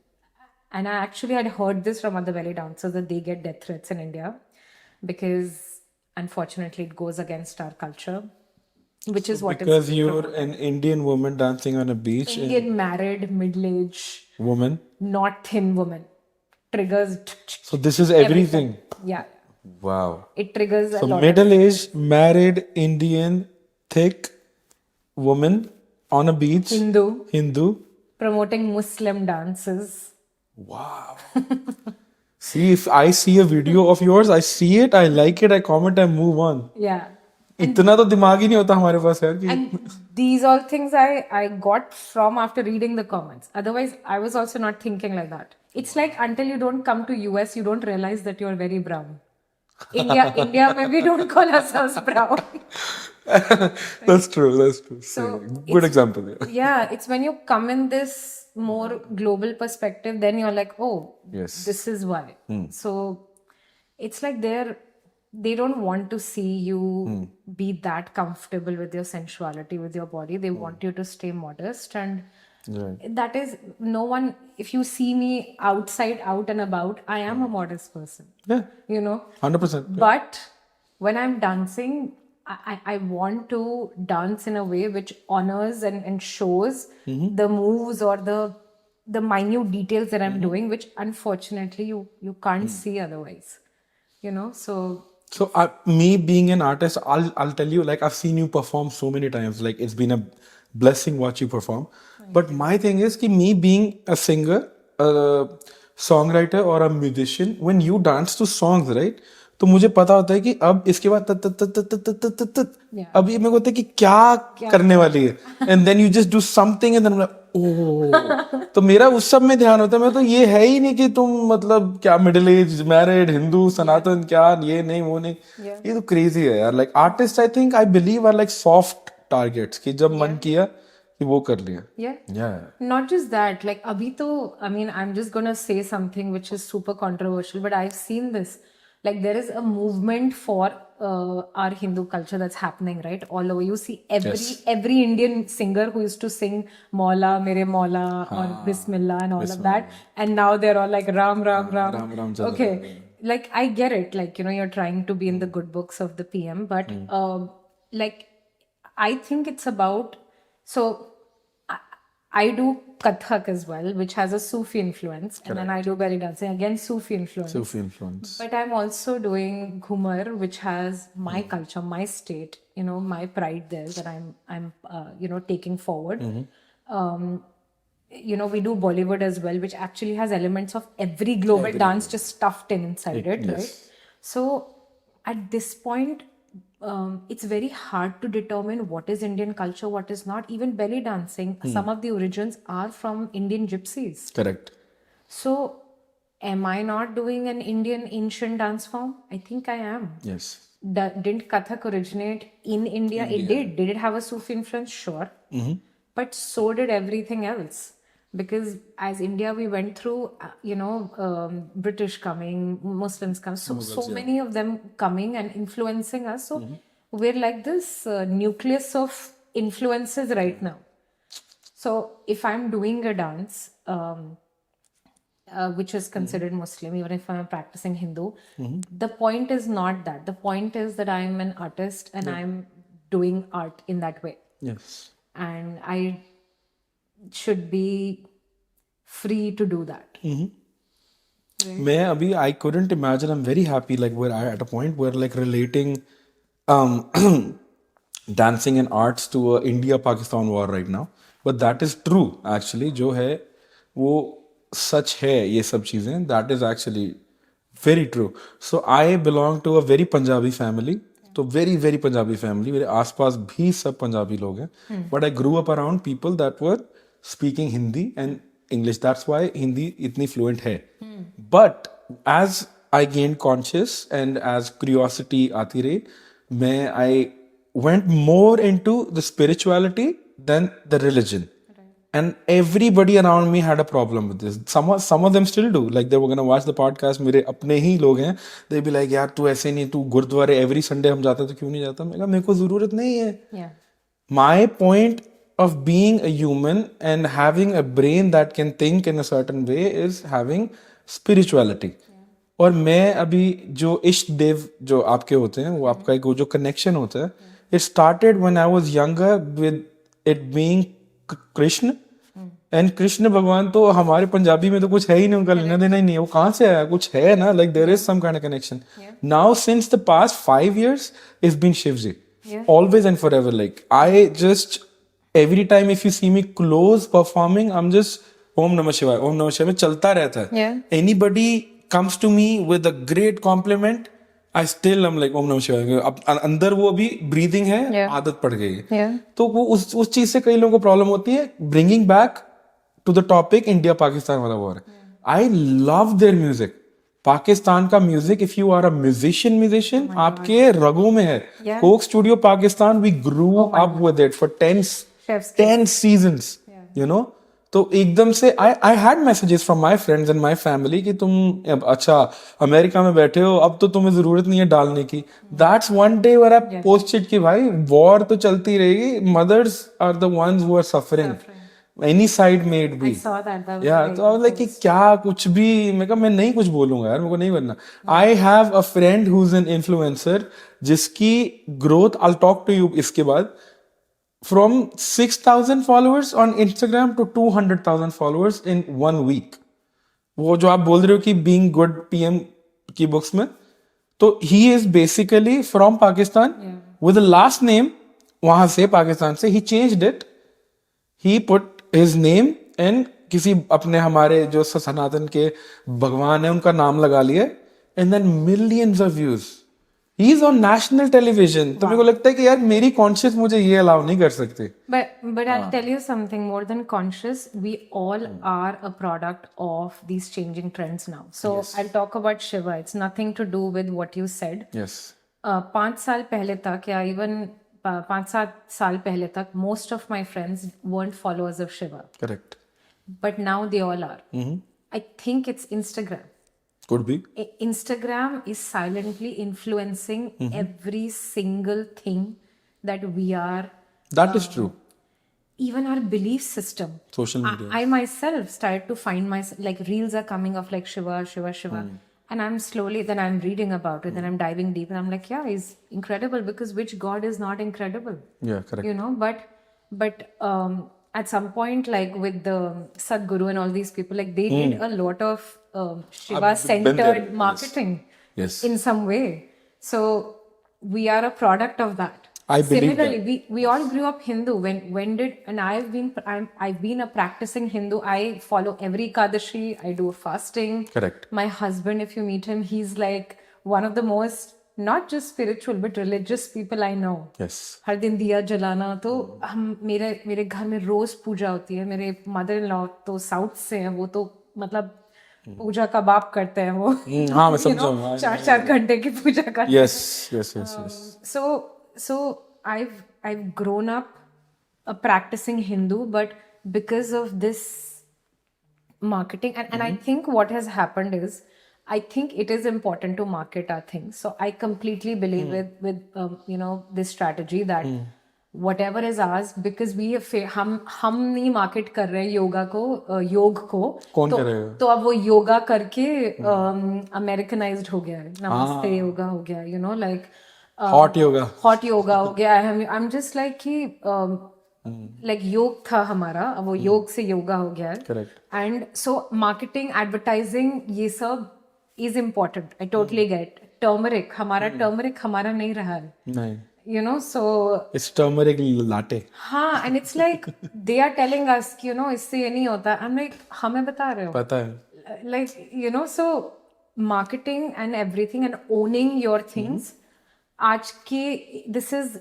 I actually had heard this from other belly dancers that they get death threats in India because unfortunately it goes against our culture, which is what Because it's you're an Indian woman dancing on a beach. Indian married middle-aged, Woman. not thin woman triggers. So this is everything. Yeah, Wow. it triggers a So lot. middle-aged, married, Indian, thick, woman on a beach, Hindu. Promoting Muslim dances. Wow. See, if I see a video of yours, I see it, I like it, I comment, I move on. Yeah. इतना तो दिमाग ही नहीं होता हमारे पास यार कि And these all things I got from after reading the comments. Otherwise, I was also not thinking like that. It's like until you don't come to US, you don't realize that you're very brown. India, maybe don't call ourselves brown. That's true. So good example. Yeah, it's when you come in this more global perspective, then you're like, oh, Yes. this is why. So it's like they don't want to see you be that comfortable with your sensuality, with your body. They want you to stay modest, and Right. that is no one. If you see me outside, out and about, I am a modest person. Yeah. 100%. But when I'm dancing, I want to dance in a way which honors and shows the moves or the minute details that I'm doing, which unfortunately you can't see otherwise. So me being an artist, I'll tell you, like I've seen you perform so many times. Like it's been a blessing watch you perform. But my thing is कि me being a singer, a songwriter or a musician, when you dance to songs, right? तो मुझे पता होता है कि अब इसके बाद अब ये मेरे को होता है कि क्या करने वाली है, and then you just do something and then I'm like, oh. तो मेरा उस सब में ध्यान होता है. मैं तो ये है ही नहीं कि तुम मतलब क्या मिडिल एज मैरिड हिंदू सनातन क्या ये नहीं वो नहीं. ये तो क्रेजी है यार. Like artist I think I believe are like soft targets कि जब मन किया कि वो कर लिया. Yeah. Not just that, like abhi to, I mean, I'm just gonna say something which is super controversial, but I've seen this. Like there is a movement for our Hindu culture that's happening right all over. You see every Indian singer who used to sing Maula, Mere Maula or Bismillah and all of that, and now they're all like Ram Ram Ram. Okay, like I get it. Like you're trying to be in the good books of the PM, but like I think it's about so. I do Kathak as well, which has a Sufi influence. And then I do belly dancing, again Sufi influence. But I'm also doing Ghumar, which has my culture, my state, my pride there that I'm taking forward. We do Bollywood as well, which actually has elements of every global dance just stuffed inside it, right? So at this point, it's very hard to determine what is Indian culture, what is not. Even belly dancing, some of the origins are from Indian gypsies. Correct. So, am I not doing an Indian ancient dance form? I think I am. Yes. Didn't Kathak originate in India? It did. Did it have a Sufi influence? Sure. But so did everything else. Because as India, we went through, British coming, Muslims coming, so many of them coming and influencing us. So we're like this nucleus of influences right now. So if I'm doing a dance, which is considered Muslim, even if I'm practicing Hindu, the point is not that. The point is that I'm an artist and I'm doing art in that way. Yes. And I should be free to do that. मैं अभी I couldn't imagine. I'm very happy. Like we're at a point where like relating dancing and arts to a India-Pakistan war right now. But that is true actually. जो है वो सच है ये सब चीजें. That is actually very true. So I belong to a very Punjabi family. तो very very Punjabi family. मेरे आसपास भी सब पंजाबी लोग हैं. But I grew up around people that were speaking Hindi and English. That's why Hindi इतनी fluent है. But as I gained conscious and as curiosity आती रही, I went more into the spirituality than the religion. And everybody around me had a problem with this. Some of them still do. Like they were going to watch the podcast. मेरे अपने ही लोग हैं. They'd be like, यार तू ऐसे नहीं, तू गुरुद्वारे every Sunday हम जाते हैं तो क्यों नहीं जाता? मैं कहा मेरे को ज़रूरत नहीं है. My point of being a human and having a brain that can think in a certain way is having spirituality. और मैं अभी जो इष्ट देव जो आपके होते हैं वो आपका एक जो connection होता है, it started when I was younger with it being Krishna. And Krishna भगवान तो हमारे पंजाबी में तो कुछ है ही नहीं, उनका लेना देना ही नहीं है. वो कहाँ से आया? कुछ है ना, like there is some kind of connection. Now since the past 5 years it's been Shivji, always and forever. Like I just every time if you see me close performing, I'm just Om Namah Shivaya, Om Namah Shivaya में चलता रहता है. Yeah. Anybody comes to me with a great compliment, I still am like Om Namah Shivaya. अब अंदर वो अभी breathing है, Yeah. आदत पड़ गई है. Yeah. तो वो उस चीज से कई लोगों को प्रॉब्लम होती है. Bringing back to the topic, India Pakistan वाला वॉर है. I love their music. Pakistan का music, if you are a musician, आपके रगों में है. Yeah. Coke studio Pakistan, we grew up with it for 10 seasons, you know. तो एकदम से I had messages from my friends and my family कि तुम अब अच्छा अमेरिका में बैठे हो, अब तो तुम्हें जरूरत नहीं है डालने की. That's one day where I posted कि भाई वॉर तो चलती रहेगी, mothers are the ones who are suffering, any side में it be. Saw that. That was या very तो आई लाइक कि क्या कुछ भी मैं नहीं कुछ बोलूंगा यार, मेरे को नहीं बनना. I have a friend who is an influencer जिसकी growth, I talk to you इसके बाद, from 6,000 followers on Instagram to 200,000 followers in 1 week. वो जो आप बोल रहे हो कि being good PM की बुक्स में, तो he is basically from Pakistan with the last name वहां से पाकिस्तान से, he changed it, he put his name and किसी अपने हमारे जो सनातन के भगवान है उनका नाम लगा लिया, and then millions of views. He is on national television. तो मेरे को लगता है कि यार मेरी कॉन्शियस मुझे ये अलाउ नहीं कर सकते. But I'll tell you something more than conscious. We all are a product of these changing trends now. So I'll talk about Shiva. It's nothing to do with what you said. Yes. 5 साल पहले तक या even 5-7 साल पहले तक, most of my friends weren't followers of Shiva. Correct. But now they all are. I think it's Instagram. Could be. Instagram is silently influencing every single thing that we are. That is true. Even our belief system. Social media. I myself started to find myself, like reels are coming of like Shiva. And I'm slowly, then I'm reading about it, then I'm diving deep and I'm like, yeah, he's incredible, because which God is not incredible? Yeah, correct. You know, but at some point, like with the Sadhguru and all these people, like they did a lot of Shiva-centered marketing Yes. in some way. So we are a product of that. I believe Similarly, we all grew up Hindu. When did, and I've been a practicing Hindu. I follow every Ekadashi. I do fasting. Correct. My husband, if you meet him, he's like one of the most, not just spiritual but religious people I know. Yes. हर दिन दिया जलाना, तो हम मेरे घर में रोज पूजा होती है. मेरे मदर इन लॉ तो साउथ से हैं, वो तो मतलब पूजा का बाप करते हैं वो. हाँ मैं समझा. 4 घंटे की पूजा करते हैं. Yes. So I've grown up a practicing Hindu, but because of this marketing, and I think what has happened is, I think it is important to market our things. So I completely believe with this strategy that whatever is ours, because हम नहीं market कर रहे हैं योगा को, योग को. कौन कर रहे हैं? तो अब वो योगा करके Americanized हो गया है. नमस्ते योगा हो गया, you know, like hot yoga हो गया. I'm just like कि like योग था हमारा, अब वो योग से योगा हो गया है. Correct. And so marketing, advertising, ये सब is important. I totally get. Turmeric हमारा नहीं रहा है. नहीं. You know, so it's turmeric latte. हाँ, and it's like they are telling us कि you know इससे ये नहीं होता. I'm like, हमें बता रहे हो. पता है. Like, you know, so marketing and everything and owning your things. आज की, this is,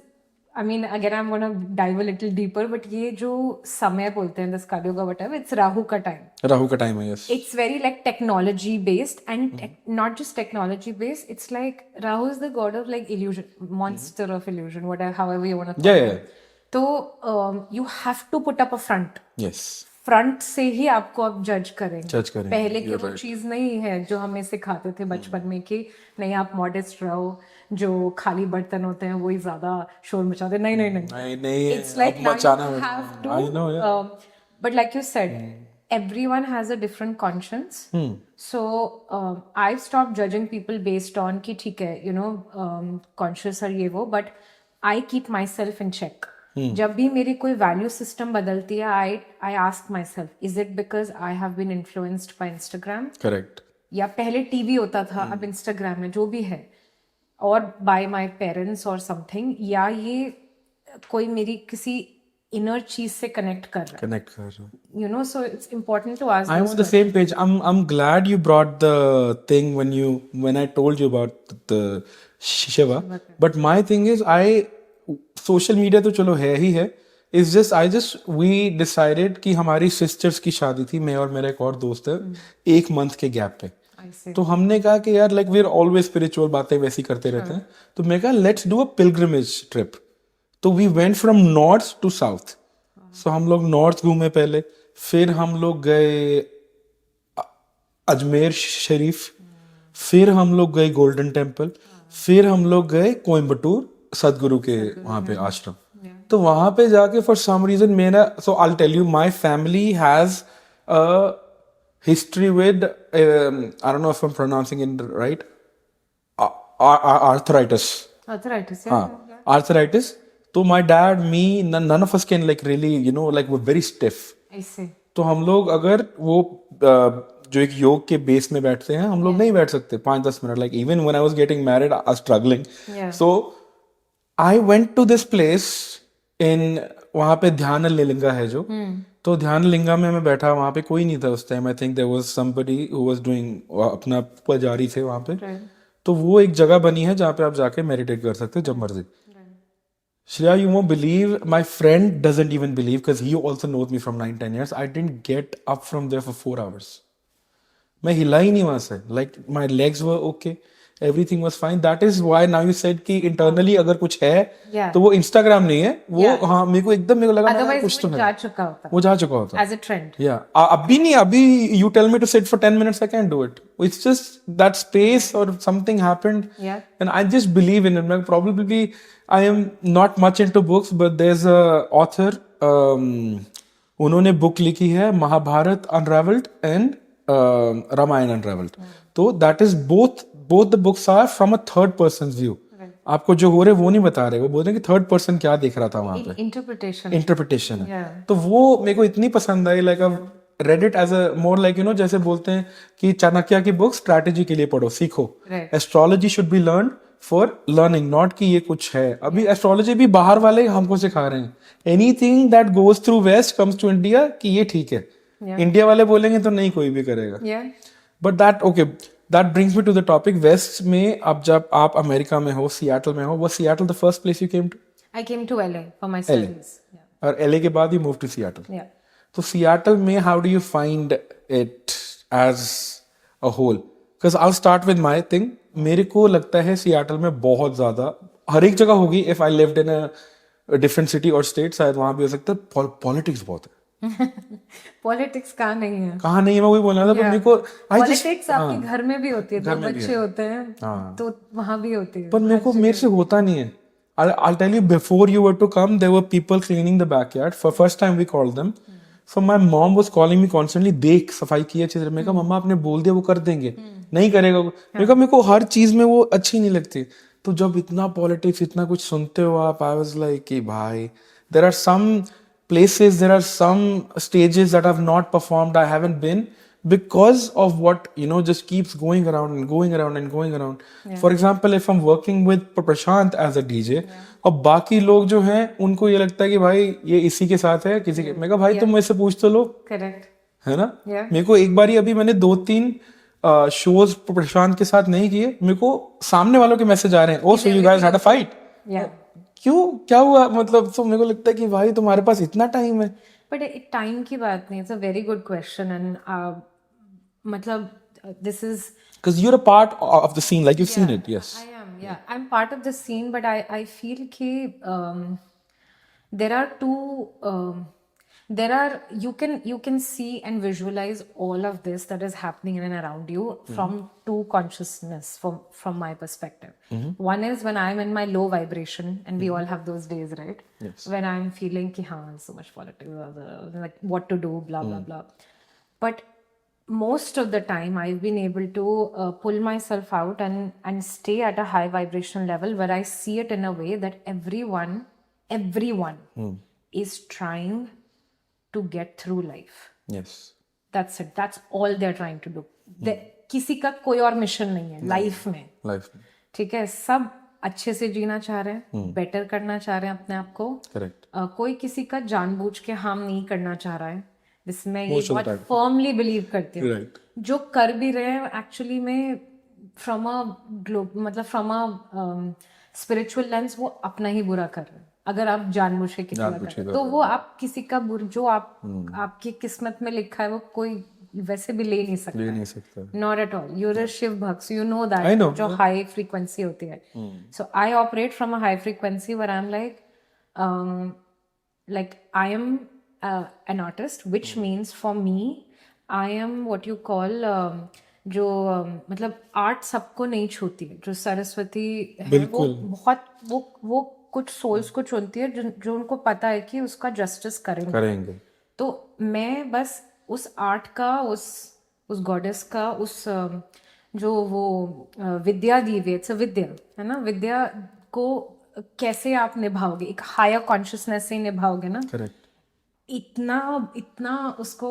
I mean, again, I'm going to dive a little deeper, but ये जो समय बोलते हैं, this Kali-yuga, whatever, it's Rahu का time. राहु का टाइम है. Yes. It's very like technology based, and not just technology based. It's like Rahu is the god of like illusion, monster of illusion, whatever, however you want to call it. तो you have to put up a front. Yes. Front से ही आपको अब जज करेंगे. करेंगे. पहले की वो चीज नहीं है जो हमें सिखाते थे बचपन में कि नहीं आप मॉडेस्ट रहो, जो खाली बर्तन होते हैं वही ज्यादा शोर मचाते. नहीं. It's like now you have to. I know, yeah. But like you said, everyone has a different conscience. So I've stopped judging people based on कि ठीक है, you know, conscious और ये वो, but I keep myself in check. जब भी मेरी कोई वैल्यू सिस्टम बदलती है, I ask myself, is it because I have been influenced by Instagram? Correct. या पहले टीवी होता था, अब इंस्टाग्राम में जो भी है, और बाय माई पेरेंट्स और समथिंग, या ये कोई मेरी किसी inner चीज से connect कर रहा कनेक्ट कर रहे हो. है, you know, so it's important to ask I'm those on the same page. I'm glad you brought the thing when I told you about the Shiva. But my thing is social media तो चलो है ही है. It's just we decided कि हमारी sisters की शादी थी, मैं और मेरा एक और दोस्त है, एक month के गैप पे. I see. तो हमने कहा कि यार like we are always spiritual, बातें वैसी करते रहते हैं, तो मैं कहा let's do a pilgrimage trip. तो we went from north to south. So हम लोग नॉर्थ घूमे पहले, फिर हम लोग गए अजमेर शरीफ, फिर हम लोग गए गोल्डन टेम्पल, फिर हम लोग गए कोयम्बटूर सदगुरु के वहां पे आश्रम. तो वहां पे जाके फॉर सम रीजन मेरा, so I tell you, my family has a history with I don't know if I'm pronouncing it right, arthritis. Arthritis, yeah. हाँ, arthritis. तो my dad, me, none of us can like really, you know, like we're very stiff. I see. तो हम लोग अगर वो जो एक योग के बेस में बैठते हैं, हम लोग नहीं बैठ सकते 5-10 minute. like even when I was getting married I was struggling. Yeah. So I went to this place in, वहां पे ध्यान लिंगा है जो, तो ध्यान लिंगा में मैं बैठा, वहां पे कोई नहीं था उस time. I think there was somebody who was doing, अपना पुजारी थे वहां पे. Right. तो वो एक जगह बनी है जहाँ पे आप जाके मेडिटेट कर सकते हो जब मर्जी. Shreya, you won't believe, my friend doesn't even believe because he also knows me from 9-10 years. I didn't get up from there for 4 hours. मैं हिला ही नहीं वहां से. Like my legs were okay, everything was fine. That is why now you said कि internally अगर कुछ है, Yeah. तो वो Instagram नहीं है वो. Yeah. हाँ, मेरे को एकदम, मेरे को लगा Otherwise कुछ तो वो है, जा चुका होता वो जा चुका होता. as a trend. Yeah. अभी नहीं, अभी you tell me to sit for 10 minutes, I can't do it. It's just that space or something happened. Yeah. And I just believe in it. Like, probably I am not much into books, but there's a author, उन्होंने book लिखी है Mahabharata unravelled and Ramayana unravelled. तो that is both the books are from a third person view. आपको जो हो रहे वो नहीं बता रहे, वो बोल रहे हैं कि थर्ड पर्सन क्या देख रहा था वहां पे, इंटरप्रिटेशन है. तो वो मेरे को इतनी पसंद आई. Like I read it as a more like, you know, जैसे बोलते हैं कि चाणक्य की बुक स्ट्रैटेजी के लिए पढ़ो, सीखो. Astrology should be learn for learning, not कि ये कुछ है. अभी एस्ट्रोलॉजी भी बाहर वाले हमको सिखा रहे हैं. Anything that goes through west comes to India कि ये ठीक है. इंडिया वाले बोलेंगे तो नहीं कोई भी करेगा. But that okay, that brings me to the topic. West में अब जब आप अमेरिका में हो, सियाटल में हो, वो Seattle the first place you came to? I came to LA for my studies. और LA के बाद you move to Seattle. Yeah. तो सियाटल में how do you find it as a whole? Because I start with my thing. मेरे को लगता है Seattle में बहुत ज्यादा, हर एक जगह होगी, if I lived in a different city और स्टेट शायद वहां भी हो सकता है, पॉलिटिक्स बहुत है. पॉलिटिक्स कहाँ नहीं है? कहाँ नहीं है, मैं वही बोल रहा था. पर मेरे को पॉलिटिक्स आपके घर में भी होती है, दो बच्चे होते हैं तो वहां भी होती है. पर मेरे को, मेरे से होता नहीं है. I'll tell you, before you were to come, there were people cleaning the backyard. For first time we called them. So my mom was calling me constantly, देख सफाई की अच्छी तरह. मैं कहा मम्मा आपने बोल दिया वो कर देंगे, नहीं करेगा. मैं कहा मेरे को हर चीज में वो अच्छी नहीं लगती. तो जब इतना पॉलिटिक्स, इतना कुछ सुनते हो आप, आई वाज लाइक कि भाई, there are some places, there are some stages that I've not performed, I haven't been, because of what, you know, just keeps going around and going around and going around. For example, if I'm working with Prashant as a DJ, और बाकी लोग जो हैं उनको ये लगता है कि भाई ये इसी के साथ है, किसी के. मैं कहा भाई तुम मुझसे पूछ तो लो. करेक्ट है ना. मेरे को एक बारी, अभी मैंने 2-3 शोज प्रशांत के साथ नहीं किए, मेरे को सामने वालों के मैसेज आ रहे हैं, oh so you guys had a fight. क्यों, क्या हुआ, मतलब. तो मेरे को लगता है कि भाई तुम्हारे पास इतना टाइम है. बट टाइम की बात नहीं, it's a very good question. And मतलब this is because you're a part of the scene, like you've seen it. Yes, I'm part of the scene, but I feel कि there are two you can see and visualize all of this that is happening in and around you from two consciousness from my perspective. One is when I'm in my low vibration, and we all have those days, right? Yes. When I'm feeling ki so much politics, like what to do, blah blah blah. But most of the time I've been able to pull myself out and stay at a high vibration level where I see it in a way that everyone is trying to get through life. yes, That's it. That's all they're trying to do. किसी का कोई और mission नहीं है life में. life. ठीक है, सब अच्छे से जीना चाह रहे हैं, बेटर करना चाह रहे हैं अपने आप को, करेक्ट, कोई किसी का जानबूझ के हार्म नहीं करना चाह रहा है, जिसमें ये Most of the बहुत time. फर्मली बिलीव करती हूँ। राइट, जो कर भी रहे हैं एक्चुअली में फ्रॉम अ मतलब फ्रॉम अ स्पिरिचुअल लेंस वो अपना ही बुरा कर रहे हैं, अगर आप जानबूझ के किसी का कर रहे हैं तो वो आप किसी का जो आपकी किस्मत में लिखा है वो कोई वैसे भी ले नहीं सकता, ले नहीं सकता। Not at all. You're a Shiv bhakt, you know I that know. जो हाई फ्रीक्वेंसी होती है। So I operate from a high frequency where I am like I am an artist, which means for me I am what you call जो मतलब art सबको नहीं छूती है। जो सरस्वती है वो बहुत वो कुछ सोल्स को चुनती है जो उनको पता है कि उसका जस्टिस करेंगे। तो मैं बस उस आर्ट का उस गॉडेस का उस जो वो विद्या दी हुई है, विद्या है ना, विद्या को कैसे आप निभाओगे, एक हायर कॉन्शियसनेस से निभाओगे ना। करेक्ट, इतना उसको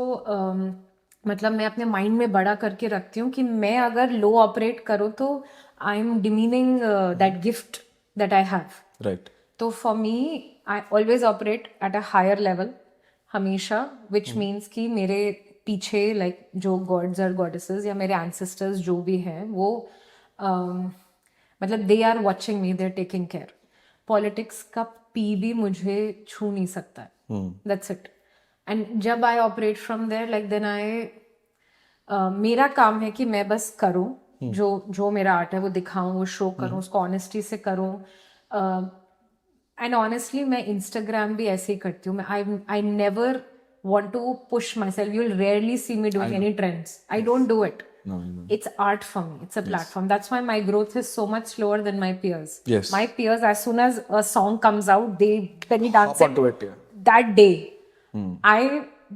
मतलब मैं अपने माइंड में बड़ा करके रखती हूँ कि मैं अगर लो ऑपरेट करूँ तो I am demeaning that gift that I have. Right, तो for me I always operate at a higher level हमेशा, विच मीन्स कि मेरे पीछे लाइक जो गॉड्स और गॉडेसेस या मेरे एंसेस्टर्स जो भी हैं वो मतलब they are watching me, they are taking care. Politics का पी भी मुझे छू नहीं सकता है, दैट्स इट। एंड जब I operate from there like then I मेरा काम है कि मैं बस करूँ जो मेरा आर्ट है वो दिखाऊं, वो शो करूँ, उसको ऑनेस्टी से करूँ। एंड ऑनेस्टली मैं इंस्टाग्राम भी ऐसे ही करती हूँ। मैं I never want to push myself. You'll rarely see me doing any trends. I don't do it. No. It's art for me. It's a platform. That's why my growth is so much slower than my peers. Yes. My peers, as soon as a song comes out, they belly dance onto it, yeah. that day. I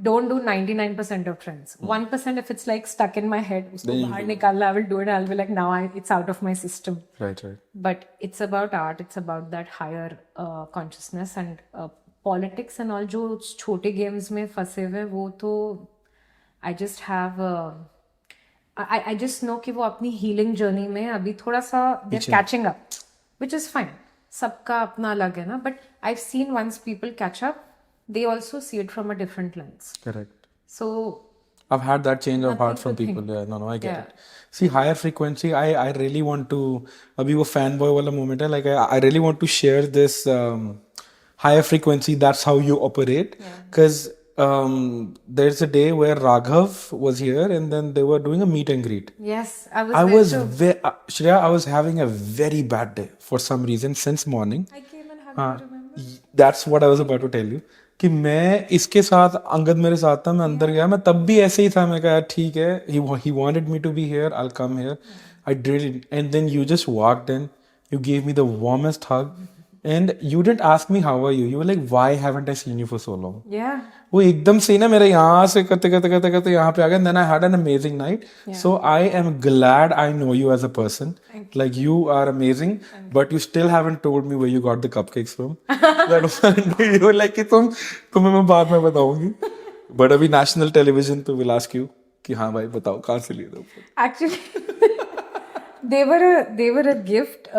don't do 99% of trends. 1% if it's like stuck in my head, usko bahar nikalna, I will do it. I'll be like, now it's out of my system. Right. But it's about art. It's about that higher consciousness and politics and all जो छोटे games में फंसे हुए वो तो I just have I just know कि वो अपनी हीलिंग जर्नी में अभी थोड़ा सा they are catching up, which is fine. सबका अपना अलग है ना, but I have seen once people catch up they also see it from a different lens. Correct. So I've had that change of heart from people. Yeah, no, I get it. See, higher frequency, I really want to, abhi wo fanboy wala moment hai, like I really want to share this higher frequency. That's how you operate. Because there's a day where Raghav was here and then they were doing a meet and greet. Yes, I was Shreya, I was having a very bad day for some reason since morning. I came and hugged you, remember? That's what I was about to tell you. कि मैं इसके साथ अंगद मेरे साथ था, मैं अंदर गया, मैं तब भी ऐसे ही था, मैं कहा ठीक है, he wanted me to be here, I'll come here. I did it, and then you just walked in, you gave me the warmest hug, and you didn't ask me how are you, you were like why haven't I seen you for so long. Yeah. वो एकदम से ना मेरे यहाँ से करते यहाँ पे आ गया, and then I had an amazing night. So I am glad I know you as a person. Like you are amazing, but you still haven't told me where you got the cupcakes from. That one, you were like कि तुम्हें मैं बाद में बताऊंगी. But अभी national television पे will ask you कि हाँ भाई बताओ कहाँ से लिए थे. Actually, they were a gift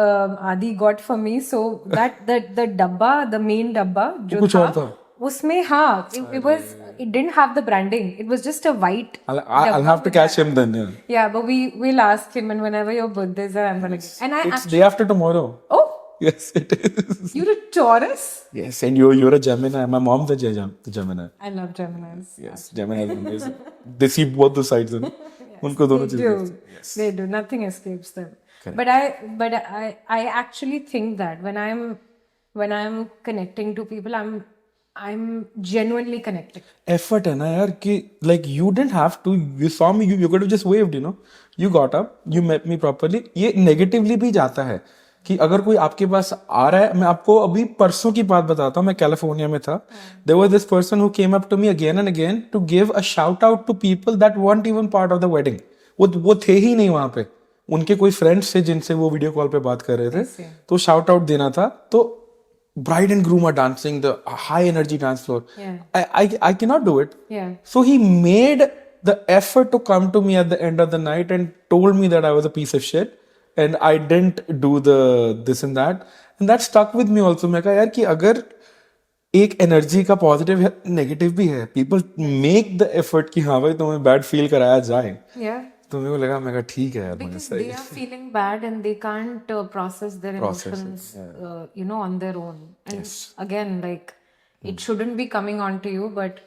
Adi got for me. So that the dabba, the main dabba जो कुछ और था. उसमें हाँ, it didn't have the branding. It was just a white. I'll have to catch him then. Yeah, but we'll ask him, and whenever your birthdays are, I'm gonna get. And It's day after tomorrow. Oh. Yes, it is. You're a Taurus. Yes, and you're a Gemini. My mom's a Gemini. I love Geminis. Yes, Gemini is amazing. They see both the sides. उनको दोनों चीजें. They do. Nothing escapes them. Correct. But I actually think that when I'm connecting to people, I'm genuinely connecting. Effort है ना यार कि like you didn't have to. You saw me. You could have just waved. You got up. You met me properly. ये negatively भी जाता है कि अगर कोई आपके पास आ रहा है, मैं आपको अभी परसों की बात बताता हूँ, मैं कैलिफोर्निया में था. There was this person who came up to me again and again to give a shout out to people that weren't even part of the wedding. वो थे ही नहीं वहां पे. उनके कोई फ्रेंड्स थे जिनसे वो वीडियो कॉल पे बात कर रहे थे, तो शाउट आउट देना था. तो bride and groom are dancing the high energy dance floor. I cannot do it. So he made the effort to come to me at the end of the night and told me that I was a piece of shit. and I didn't do the this and that stuck with me also. मैं कहा यार कि अगर एक energy का positive है negative भी है, पीपल मेक द एफर्ट कि हाँ भाई तुम्हें बैड फील कराया जाए, Yeah. तो मेरे को लगा, मैं कहा ठीक है यार, मैंने Because सही they are feeling bad and they can't process their Process it, emotions, on their own. And again, like, it shouldn't be coming onto you, but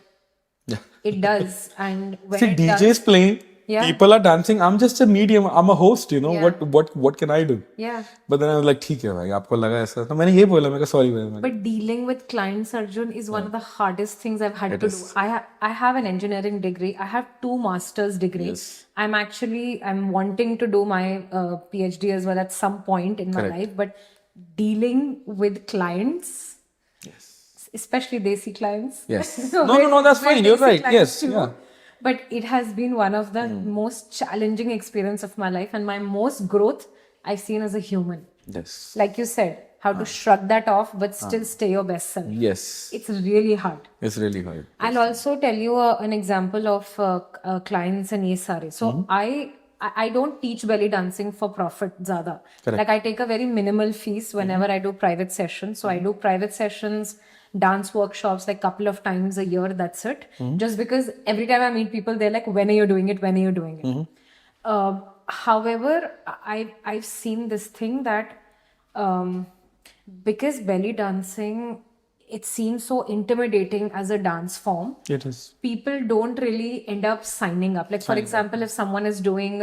it does. And when See, it DJs does, playing, Yeah. people are dancing. I'm just a medium. I'm a host. Yeah. What can I do? yeah. But then I was like, ठीक है भाई, आपको लगा ऐसा, तो मैंने ये बोला, मैं कहा सॉरी भाई, But dealing with clients, Arjun, is one of the hardest things I've had to do. I have an engineering degree. I have 2 master's degrees. I'm wanting to do my PhD as well at some point in my life. But dealing with clients, especially Desi clients. Yes. No, that's fine. You're Desi right. clients Yes. too. Yeah. But it has been one of the most challenging experience of my life, and my most growth I've seen as a human. Yes. Like you said, how to shrug that off but still stay your best self. Yes. It's really hard. It's really hard. I'll also tell you an example of clients and ye sare. So I don't teach belly dancing for profit zyada. Like I take a very minimal fees whenever I do private sessions. So I do private sessions, dance workshops like couple of times a year, that's it. Just because every time I meet people, they're like, when are you doing it? When are you doing it? However, I've seen this thing that because belly dancing, it seems so intimidating as a dance form. It is. People don't really end up signing up. Like, for example, if someone is doing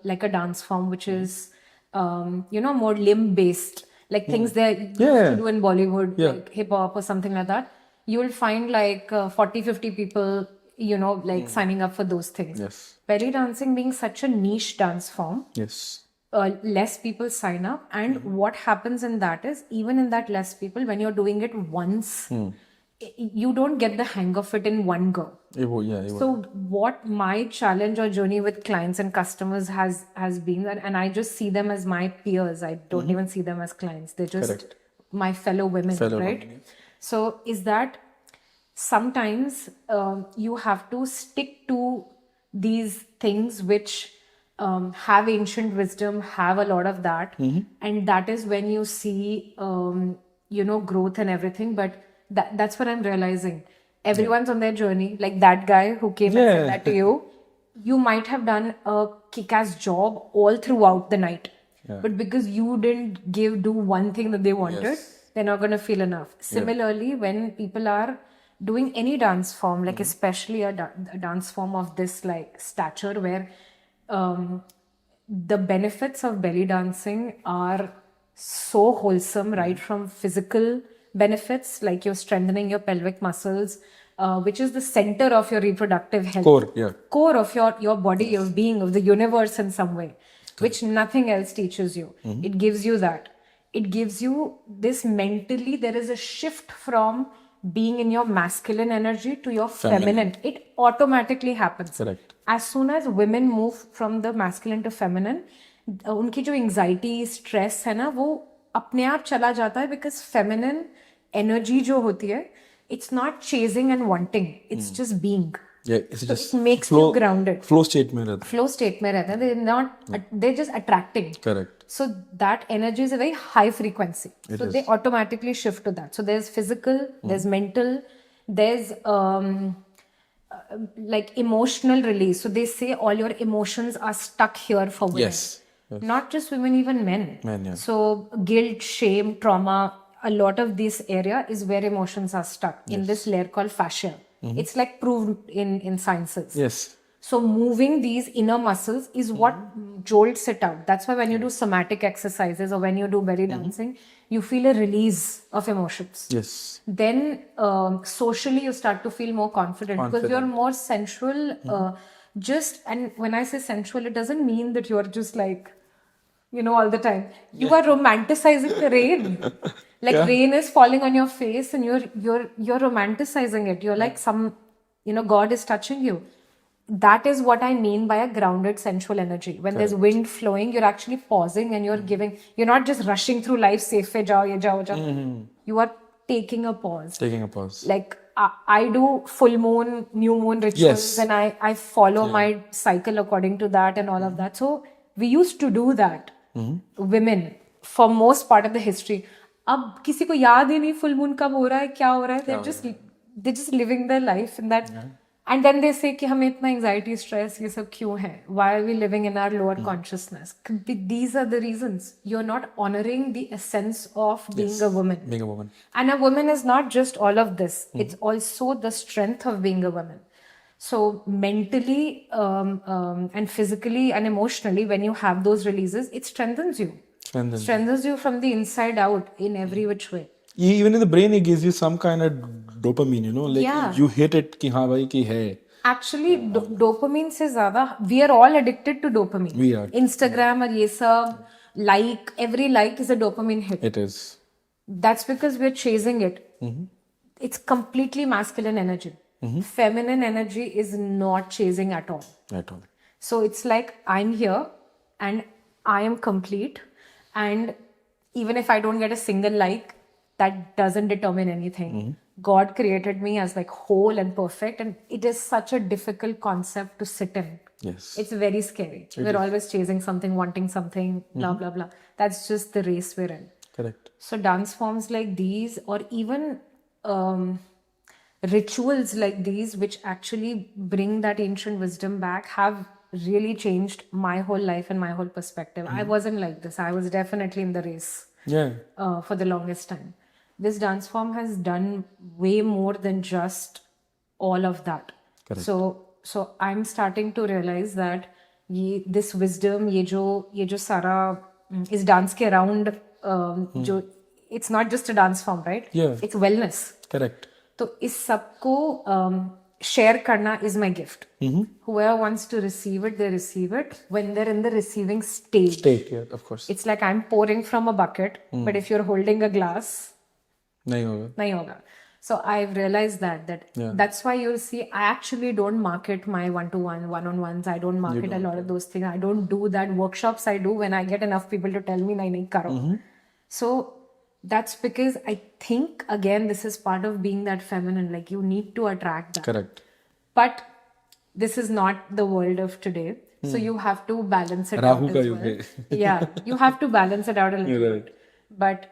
like a dance form which is, more limb based, like things they used to do in Bollywood, like hip hop or something like that, you will find like 40-50 people, like signing up for those things. Yes. Belly dancing being such a niche dance form, Yes. less people sign up, and what happens in that is, even in that less people, when you're doing it once, you don't get the hang of it in one go. So what my challenge or journey with clients and customers has been, and I just see them as my peers, I don't even see them as clients, they're just my fellow women, right? So is that sometimes you have to stick to these things which have ancient wisdom, have a lot of that, and that is when you see growth and everything. But that's what I'm realizing. Everyone's on their journey. Like that guy who came and said that to you, you might have done a kick-ass job all throughout the night, but because you didn't do one thing that they wanted, they're not going to feel enough. Similarly, when people are doing any dance form, like especially a dance form of this like stature, where the benefits of belly dancing are so wholesome, right from physical benefits, like you're strengthening your pelvic muscles, which is the center of your reproductive health, core of your body, your being, of the universe in some way, which nothing else teaches you. It gives you that. It gives you this mentally, there is a shift from being in your masculine energy to your feminine. It automatically happens. Correct. As soon as women move from the masculine to feminine, उनकी जो anxiety, stress है ना, वो अपने आप चला जाता है, because feminine energy जो होती है, it's not chasing and wanting, it's just being. It's just it makes you grounded. Flow state में रहता है. Flow state में रहता है. They're just attracting. Correct. So that energy is a very high frequency. So they automatically shift to that. So there's physical, there's mental, there's like emotional release. So they say all your emotions are stuck here for women. Yes. Not just women, even men. So guilt, shame, trauma, a lot of this area is where emotions are stuck in this layer called fascia. It's like proved in sciences. Yes. So moving these inner muscles is what jolts it out. That's why when you do somatic exercises or when you do belly dancing, you feel a release of emotions. Yes. Then socially you start to feel more confident. Because you're more sensual. And when I say sensual, it doesn't mean that you're just like, all the time. You are romanticizing the rain. Like rain is falling on your face and you're romanticizing it. You're like God is touching you. That is what I mean by a grounded sensual energy. When there's wind flowing, you're actually pausing and you're not just rushing through life, safe jao, ye jao. You are taking a pause. Like I do full moon, new moon rituals, and I follow my cycle according to that and all of that. So we used to do that. women for most part of the history. अब किसी को याद ही नहीं full moon कब हो रहा है, क्या हो रहा है. They're just living their life in that. And then they say कि हमें इतना anxiety, stress ये सब क्यों है? Why are we living in our lower consciousness? These are the reasons. You're not honoring the essence of being a woman. Being a woman. And a woman is not just all of this. It's also the strength of being a woman. So mentally and physically and emotionally, when you have those releases, it strengthens you. Strengthens you from the inside out in every which way. Even in the brain, it gives you some kind of dopamine, you know, like you hit it कि हाँ भाई कि है. Actually, dopamine से ज़्यादा, we are all addicted to dopamine. We are. Instagram और ये सब, every like is a dopamine hit. It is. That's because we're chasing it. It's completely masculine energy. Feminine energy is not chasing at all. At all. So it's like I'm here and I am complete, and even if I don't get a single like, that doesn't determine anything. God created me as like whole and perfect, and it is such a difficult concept to sit in. Yes. It's very scary. We're always chasing something, wanting something, blah, blah, blah. That's just the race we're in. Correct. So dance forms like these, or even rituals like these, which actually bring that ancient wisdom back, have really changed my whole life and my whole perspective. I wasn't like this. I was definitely in the race for the longest time. This dance form has done way more than just all of that. Correct. So I'm starting to realize that this wisdom, ये जो सारा इस dance के around जो, it's not just a dance form, right? Yeah. It's wellness. Correct. तो इस सबको share करना is my gift. Whoever wants to receive it, they receive it when they're in the receiving stage. Yeah, of course. It's like I'm pouring from a bucket, but if you're holding a glass, नहीं होगा. So I've realized that's why you'll see I actually don't market my one-to-one, one-on-ones. I don't market a lot of those things. I don't do that. Workshops I do when I get enough people to tell me nahi karo. So that's because I think, again, this is part of being that feminine. Like, you need to attract that. Correct. But this is not the world of today. So you have to balance it out as well. Yeah, you have to balance it out a little bit. But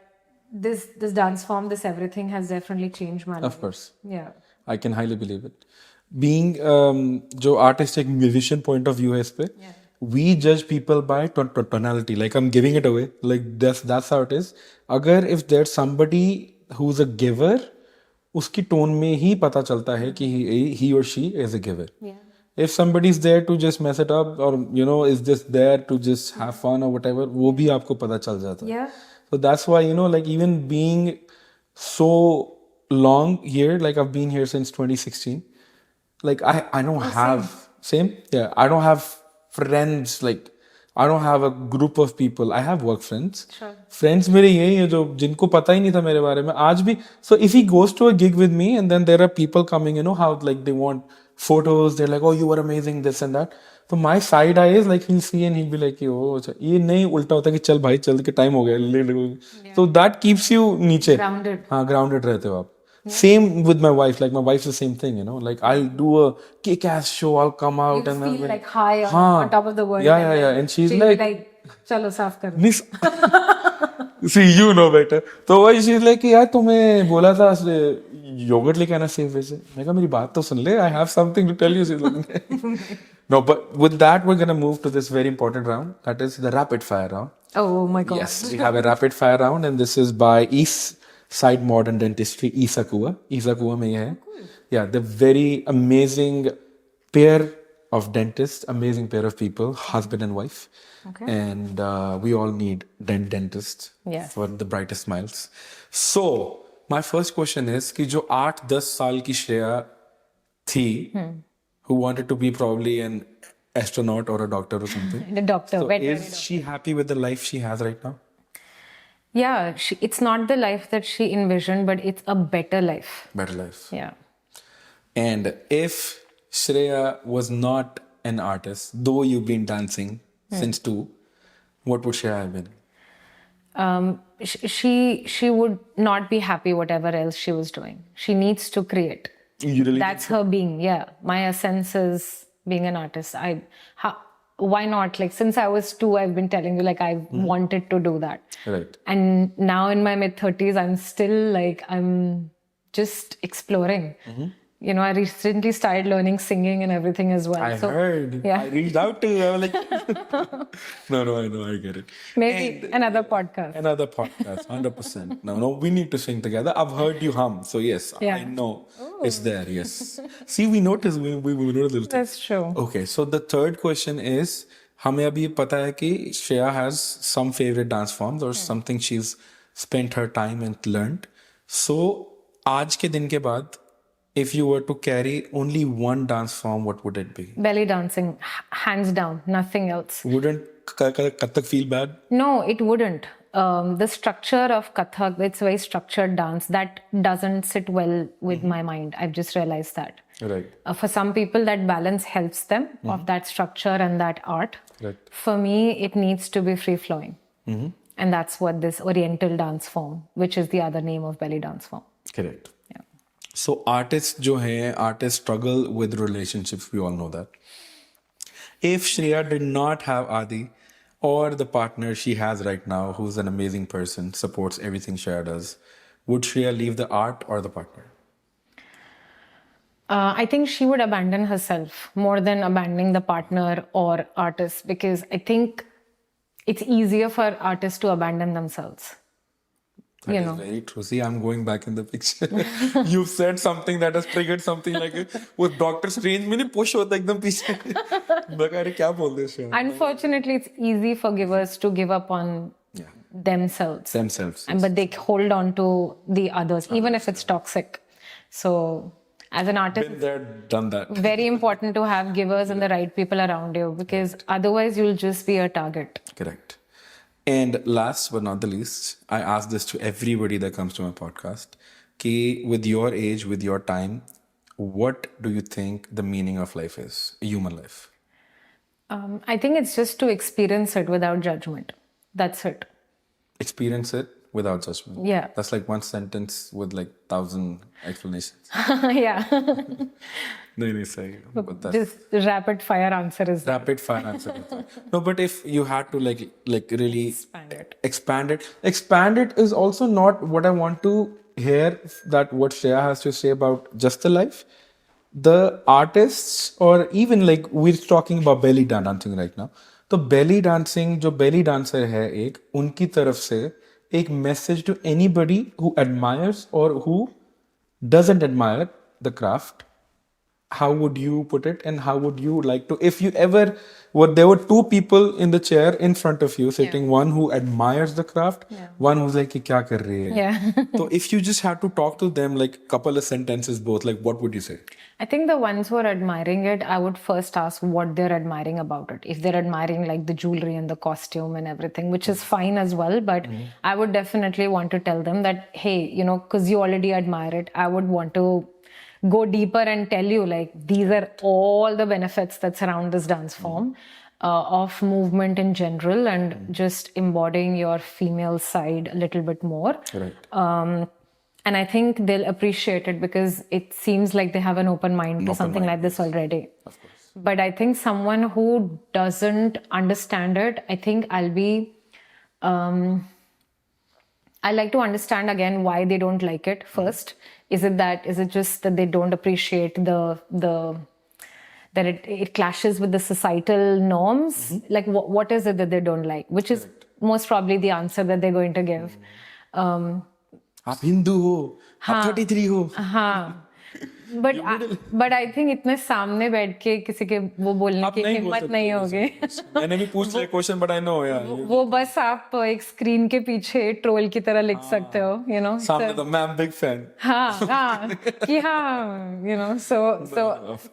this dance form, this everything has definitely changed my life. Of course. Yeah. I can highly believe it. Being जो artistic musician point of view है इस पे, we judge people by tonality. Like, I'm giving it away. Like, that's how it is. अगर if there's somebody who's a giver, उसकी tone में ही पता चलता है कि he or she is a giver. Yeah. If somebody's there to just mess it up, or you know, is just there to just have fun or whatever, वो भी आपको पता चल जाता है. Yeah. So that's why, you know, like, even being so long here, like I've been here since 2016, like I don't have I don't have friends, like I don't have a group of people. I have work friends. Sure. Friends मेरे यही हैं जो जिनको पता ही नहीं था मेरे बारे में आज भी. So if he goes to a gig with me and then there are people coming, you know how like they want photos, they're like, oh, you were amazing, this and that. So my side eye is like, he'll see and he'll be like, oh, ये नहीं उल्टा होता कि चल भाई चल के time हो गया. So that keeps you नीचे. Grounded. हाँ, grounded रहते हो आप. Same with my wife. Like, my wife's the same thing, you know. Like, I'll do a kick-ass show. I'll come out You and feel then like high on top of the world. Yeah. And she's like, चलो साफ कर. Miss, see, you know better. तो वही she's like, यार तुम्हें बोला था yogurt लेके आना सेफ वे से. मैं कहा मेरी बात तो सुन ले. I have something to tell you. She's like, no, but with that we're gonna move to this very important round. That is the rapid fire round. Oh my God. Yes, we have a rapid fire round, and this is by East Side Modern Dentistry, Issaquah. Issaquah में ये है. Yeah, the very amazing pair of dentists, amazing pair of people, husband and wife. Okay. And we all need dentists for the brightest smiles. So, my first question is कि जो 8-10 साल की श्रेया थी, who wanted to be probably an astronaut or a doctor or something. The doctor. So is she happy with the life she has right now? Yeah, it's not the life that she envisioned, but it's a better life. Better life. Yeah. And if Shreya was not an artist, though you've been dancing since 2, what would Shreya have been? She would not be happy whatever else she was doing. She needs to create. You really That's her being. Yeah, my essence is being an artist. why not? Like, since I was 2, I've been telling you, like, I wanted to do that. Right. And now in my mid-30s, I'm still like, I'm just exploring. You know, I recently started learning singing and everything as well. I heard. Yeah. I reached out to you. I was like, no, I know, I get it. Maybe another podcast. Another podcast, 100%. No, we need to sing together. I've heard you hum, so yes, Yeah. I know it's there. Yes. See, we noticed. We noticed a little thing. That's true. Okay, so the third question is, हमें अभी पता है कि Shreya has some favorite dance forms or something she's spent her time and learned. So आज के दिन के बाद, if you were to carry only one dance form, what would it be? Belly dancing, hands down, nothing else. Wouldn't Kathak feel bad? No, it wouldn't. The structure of Kathak, it's very structured dance that doesn't sit well with my mind. I've just realized that. Right. For some people, that balance helps them of that structure and that art. Right. For me, it needs to be free flowing. And that's what this Oriental dance form, which is the other name of belly dance form. Correct. Yeah. So artists struggle with relationships. We all know that. If Shreya did not have Adi or the partner she has right now, who's an amazing person, supports everything Shreya does, would Shreya leave the art or the partner? I think she would abandon herself more than abandoning the partner or artist, because I think it's easier for artists to abandon themselves. That is very true. See, I'm going back in the picture. You've said something that has triggered something like with Doctor Strange. मैंने push होता एकदम पीछे. मैं अरे क्या बोल रहे हो? Unfortunately, it's easy for givers to give up on themselves. But they hold on to the others, even if it's toxic. So, as an artist, Been there, done that. Very important to have givers and the right people around you, because otherwise you'll just be a target. Correct. And last but not the least, I ask this to everybody that comes to my podcast. Ki, with your age, with your time, what do you think the meaning of life is? Human life? I think it's just to experience it without judgment. That's it. Experience it without judgment. Yeah. That's like one sentence with like 1,000 explanations. Yeah. No, sorry. But that's Just rapid fire answer is rapid fire answer. No, but if you had to like really expand it is also not what I want to hear, that what Shreya has to say about just the life. The artists, or even like we're talking about belly dancing right now. तो belly dancing, जो belly dancer है एक, उनकी तरफ से एक message to anybody who admires or who doesn't admire the craft. How would you put it, and how would you like to, if you ever there were two people in the chair in front of you sitting, one who admires the craft, one who's like kya kar rahi hai? Yeah. So if you just had to talk to them like couple of sentences both, like what would you say? I think the ones who are admiring it, I would first ask what they're admiring about it. If they're admiring like the jewelry and the costume and everything, which is fine as well, but I would definitely want to tell them that, hey, because you already admire it, I would want to go deeper and tell you like these are all the benefits that surround this dance form, of movement in general, and just embodying your female side a little bit more. Right. And I think they'll appreciate it, because it seems like they have an open mind to something like this already. Of course. But I think someone who doesn't understand it, I think I'll be I like to understand again why they don't like it first. Is it just that they don't appreciate that it clashes with the societal norms? Like what is it that they don't like? Which is most probably the answer that they're going to give. आप हिंदू हो, आप 33 हो. हाँ. But I think इतने सामने बैठ के किसी के वो बोलने की हिम्मत नहीं होगी. मैंने भी पूछ लिया क्वेश्चन, but I know यार. वो बस आप एक स्क्रीन के पीछे ट्रोल की तरह लिख सकते हो, सामने तो मैं big fan. हाँ कि हाँ, so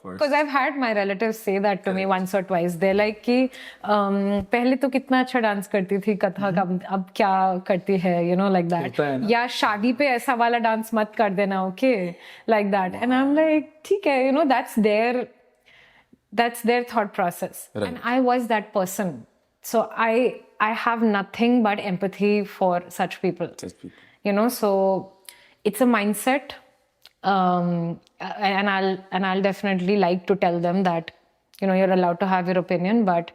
because I've had my relatives say that to me once or twice. They're like कि पहले तो कितना अच्छा डांस करती थी कथक, अब क्या करती है, like that. या शादी पे ऐसा वाला डांस मत कर देना, okay, like that. And I'm like, ठीक है, that's their thought process. Right. And I was that person. So I have nothing but empathy for such people. So it's a mindset. And I'll definitely like to tell them that, you're allowed to have your opinion, but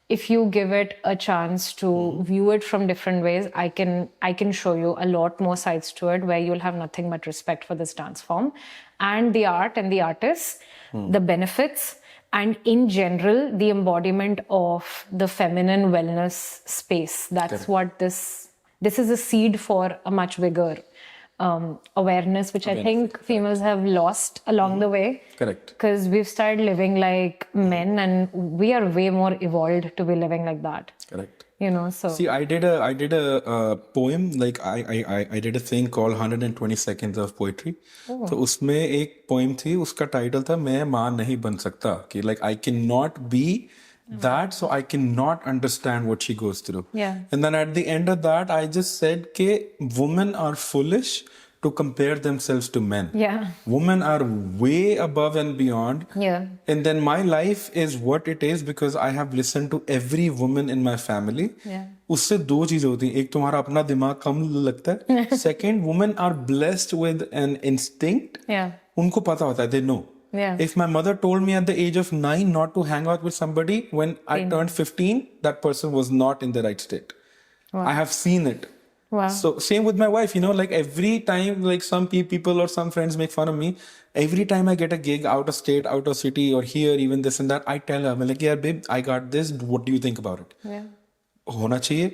if you give it a chance to view it from different ways, I can show you a lot more sides to it where you'll have nothing but respect for this dance form and the art and the artists, the benefits, and in general the embodiment of the feminine wellness space. That's what this is a seed for a much bigger awareness, which I think females have lost along the way. Correct. Because we've started living like men, and we are way more evolved to be living like that. Correct. You know, so See, I did a poem, like I did a thing called 120 Seconds of Poetry. तो उसमें एक poem थी, उसका title था मैं माँ नहीं बन सकता, कि like I cannot be that, so I cannot understand what she goes through. Yeah. And then at the end of that, I just said कि women are foolish to compare themselves to men. yeah, Women are way above and beyond. yeah, And then my life is what it is because I have listened to every woman in my family. yeah, उससे दो चीजें होती हैं, एक तुम्हारा अपना दिमाग कम लगता है, second women are blessed with an instinct, yeah, उनको पता होता है, they know. yeah. If my mother told me at the age of 9 not to hang out with somebody, when I turned 15, that person was not in the right state. Wow. I have seen it. Wow. So same with my wife, you know, like every time, like some people or some friends make fun of me, every time I get a gig out of state, out of city, or here, even this and that, I tell her, I'm like, yeah, babe, I got this. What do you think about it? Yeah. होना चाहिए,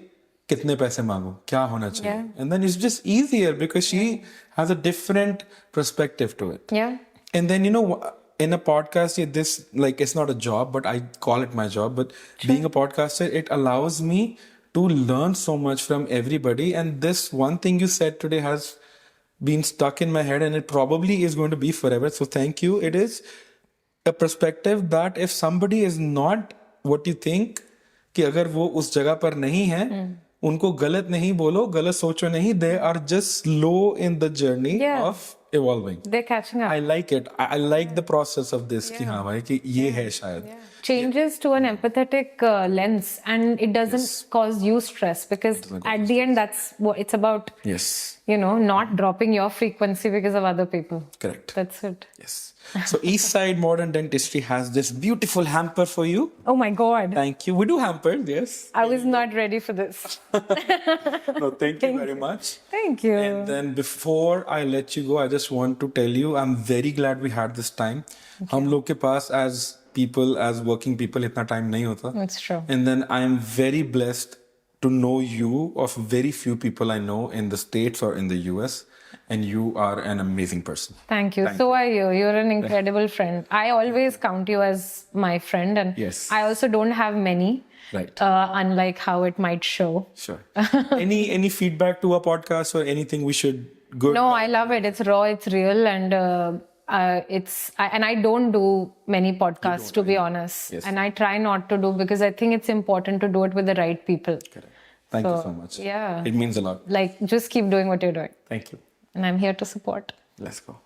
कितने पैसे मांगो, क्या होना चाहिए? Yeah. And then it's just easier because she has a different perspective to it. Yeah. And then, you know, in a podcast, this, like, it's not a job, but I call it my job. But being a podcaster, it allows me to learn so much from everybody. And this one thing you said today has been stuck in my head, and it probably is going to be forever. So thank you. It is a perspective that if somebody is not what you think, कि अगर वो उस जगह पर नहीं है, उनको गलत नहीं बोलो, गलत सोचो नहीं, they are just slow in the journey Yeah. of evolving. They're catching up. I like it. I like the process of this, कि हाँ भाई, कि ये है शायद. Changes to an empathetic lens, and it doesn't cause you stress, because at the end that's what it's about. Yes. You know, not dropping your frequency because of other people. Correct. That's it. Yes. So East Side Modern Dentistry has this beautiful hamper for you. Oh my God. Thank you. We do hampers, yes. I was not ready for this. No, thank you very much. Thank you. And then before I let you go, I just want to tell you, I'm very glad we had this time. हम लोग के पास as people, as working people, इतना time नहीं होता. That's true. And then I am very blessed to know you of very few people I know in the States or in the US. And you are an amazing person. Thank you. So are you. You're an incredible friend. I always count you as my friend, and Yes. I also don't have many. Right. Unlike how it might show. Sure. Any feedback to our podcast or anything we should go? No, I love it. It's raw, it's real, and and I don't do many podcasts, to be honest. Yes. And I try not to do, because I think it's important to do it with the right people. Correct. Thank you so much. Yeah. It means a lot. Like, just keep doing what you're doing. Thank you. And I'm here to support. Let's go.